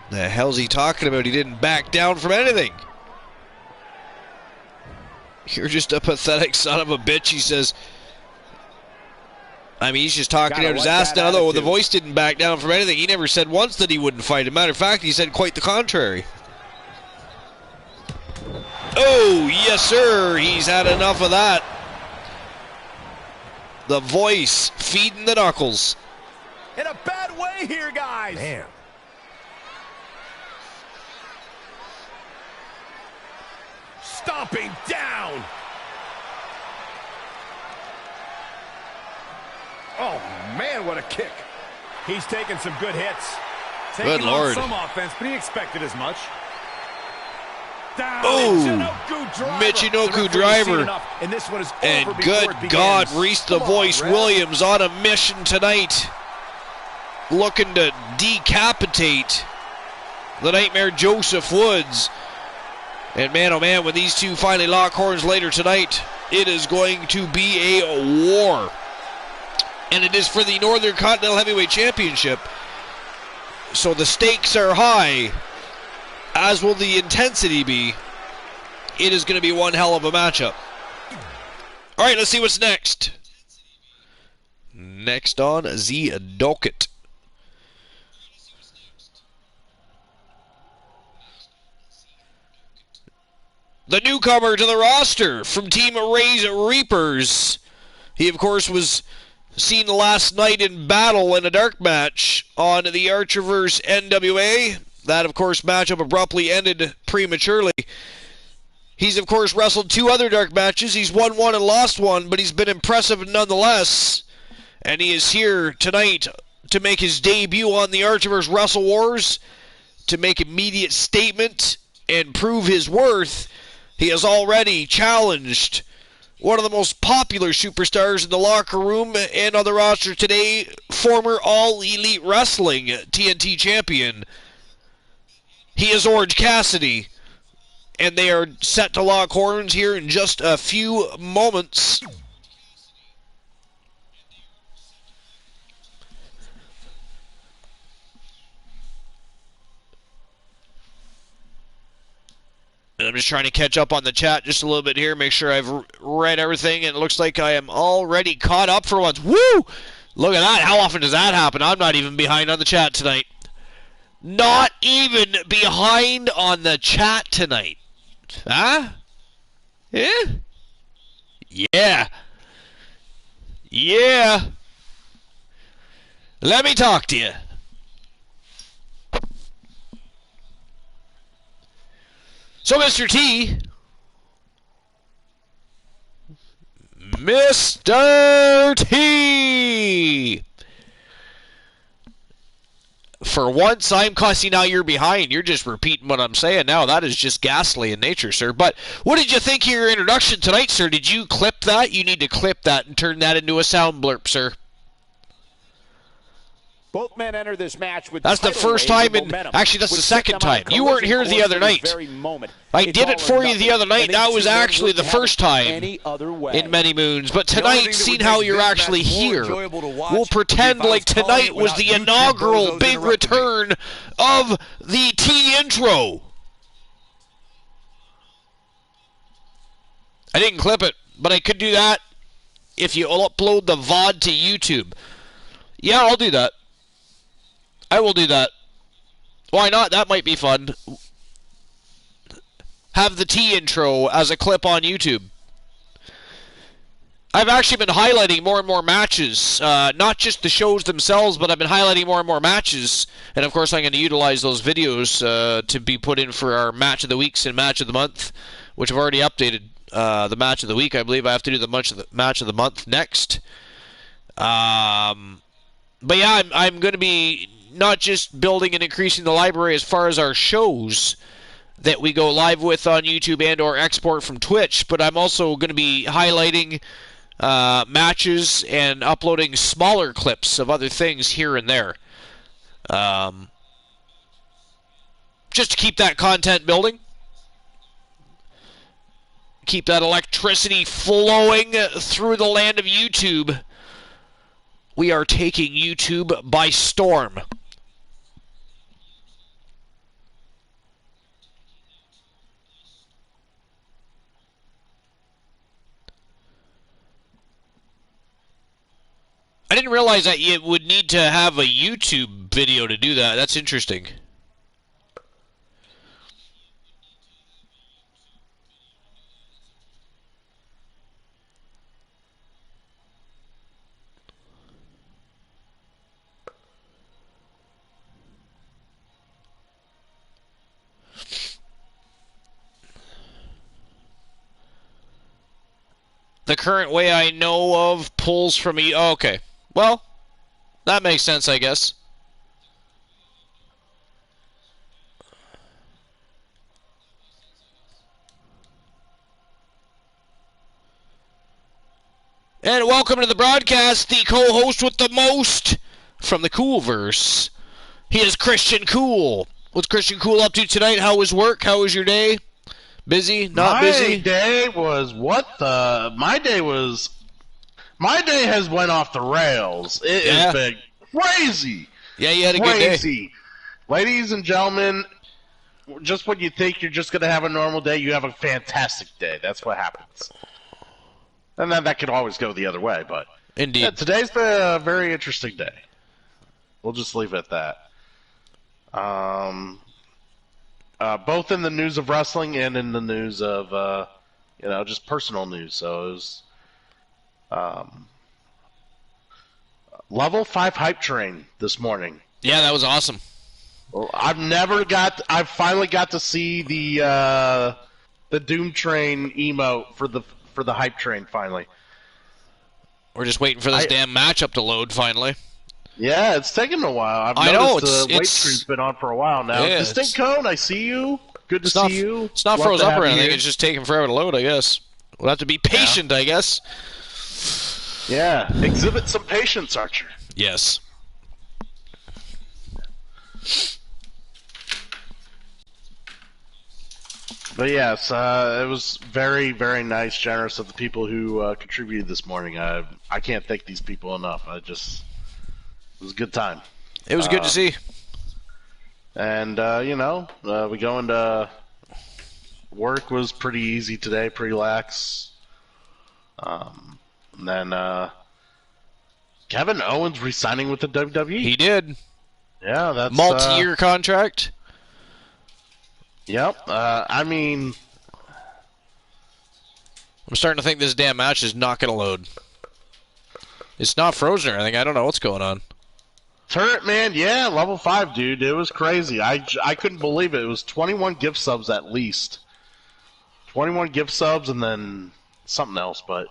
The hell's he talking about? He didn't back down from anything. You're just a pathetic son of a bitch, he says. I mean, he's just talking out his ass now, though. The Voice didn't back down from anything. He never said once that he wouldn't fight. As a matter of fact, he said quite the contrary. Oh, yes, sir. He's had enough of that. The Voice feeding the knuckles. In a bad way here, guys. Man. Stomping down. Oh, man, what a kick. He's taking some good hits. Good Lord. Some offense, but he expected as much. Oh, Michinoku driver. And this one is and good God, Reese the Voice Williams on a mission tonight. Looking to decapitate the Nightmare Joseph Woods. And man, oh man, when these two finally lock horns later tonight, it is going to be a war. And it is for the Northern Continental Heavyweight Championship. So the stakes are high, as will the intensity be. It is going to be one hell of a matchup. All right, let's see what's next. Next on the docket. The newcomer to the roster from Team Ray's Reapers. He, of course, was seen last night in battle in a dark match on the Archerverse NWA. That, of course, matchup abruptly ended prematurely. He's, of course, wrestled 2 other dark matches. He's won 1 and lost 1, but he's been impressive nonetheless. And he is here tonight to make his debut on the Archerverse Wrestle Wars, to make immediate statement and prove his worth. He has already challenged one of the most popular superstars in the locker room and on the roster today, former All Elite Wrestling TNT champion. He is Orange Cassidy. And they are set to lock horns here in just a few moments. And I'm just trying to catch up on the chat just a little bit here, make sure I've read everything, and it looks like I am already caught up for once. Woo! Look at that. How often does that happen? I'm not even behind on the chat tonight. Not even behind on the chat tonight. Huh? Yeah? Yeah. Yeah. Let me talk to you. So, Mr. T. Mr. T. For once, I'm cussing out you're behind. You're just repeating what I'm saying now. That is just ghastly in nature, sir. But what did you think of your introduction tonight, sir? Did you clip that? You need to clip that and turn that into a sound blurb, sir. Both men enter this match with that's the first time in... Actually, that's the second time. You weren't here the other night. I did it for you the other night. That was actually the first time in many moons. But tonight, seeing how you're actually here, we'll pretend like tonight was the inaugural big return of the T intro. I didn't clip it, but I could do that if you upload the VOD to YouTube. Yeah, I'll do that. I will do that. Why not? That might be fun. Have the T intro as a clip on YouTube. I've actually been highlighting more and more matches. Not just the shows themselves, but I've been highlighting more and more matches. And of course I'm going to utilize those videos to be put in for our Match of the Weeks and Match of the Month, which I've already updated the Match of the Week. I believe I have to do the Match of the Month next. But yeah, I'm going to be not just building and increasing the library as far as our shows that we go live with on YouTube and or export from Twitch, but I'm also going to be highlighting matches and uploading smaller clips of other things here and there. Just to keep that content building. Keep that electricity flowing through the land of YouTube. We are taking YouTube by storm. I didn't realize that you would need to have a YouTube video to do that. That's interesting. The current way I know of pulls from me. Oh, okay. Well, that makes sense, I guess. And welcome to the broadcast, the co-host with the most from the Coolverse. He is Christian Cool. What's Christian Cool up to tonight? How was work? How was your day? Busy? Not busy? My day was My day has went off the rails. It has been crazy. Yeah, you had a good day. Ladies and gentlemen, just when you think you're just going to have a normal day, you have a fantastic day. That's what happens. And then that could always go the other way, but Indeed. yeah, today's been a very interesting day. We'll just leave it at that. Both in the news of wrestling and in the news of, just personal news. So it was level 5 hype train this morning. Yeah, that was awesome. Well, I finally got to see the Doom Train emote for the hype train finally. We're just waiting for this damn matchup to load finally. Yeah, it's taken a while. I know, the wait screen's been on for a while now. Yeah, Distinct Cone, I see you. Good to see you. It's not Love froze to up have or you anything. here. It's just taking forever to load, I guess. We'll have to be patient, I guess. Yeah, exhibit some patience, Archer. Yes. But yes, it was very, very nice, generous of the people who contributed this morning. I can't thank these people enough. It was a good time. It was good to see. And, we go into work was pretty easy today, pretty lax. And then Kevin Owens re-signing with the WWE. He did. Yeah, that's multi-year contract. Yep. I'm starting to think this damn match is not going to load. It's not frozen or anything. I don't know what's going on. Turret Man, yeah, level 5, dude. It was crazy. I couldn't believe it. It was 21 gift subs at least. 21 gift subs and then something else, but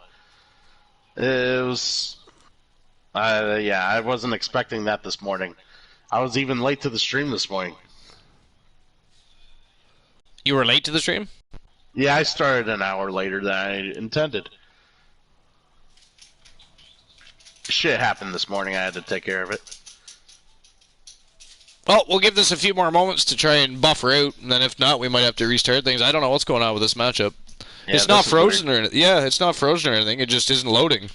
it was... I wasn't expecting that this morning. I was even late to the stream this morning. You were late to the stream? Yeah, I started an hour later than I intended. Shit happened this morning. I had to take care of it. Well, we'll give this a few more moments to try and buffer out, and then if not, we might have to restart things. I don't know what's going on with this matchup. Yeah, it's not frozen or anything. Yeah, it's not frozen or anything. It just isn't loading.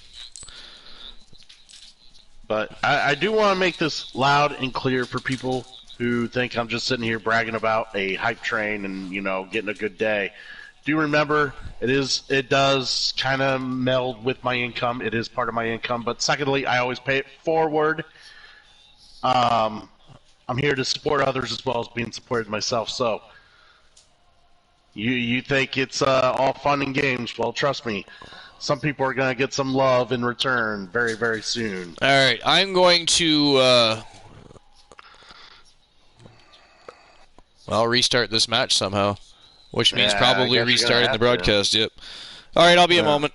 But I do want to make this loud and clear for people who think I'm just sitting here bragging about a hype train and, getting a good day. Do remember, it does kind of meld with my income. It is part of my income. But secondly, I always pay it forward. I'm here to support others as well as being supported myself. So you think it's all fun and games. Well, trust me. Some people are going to get some love in return very, very soon. All right, I'm going to restart this match somehow, which means probably restarting the broadcast. Yep. All right, I'll be a moment.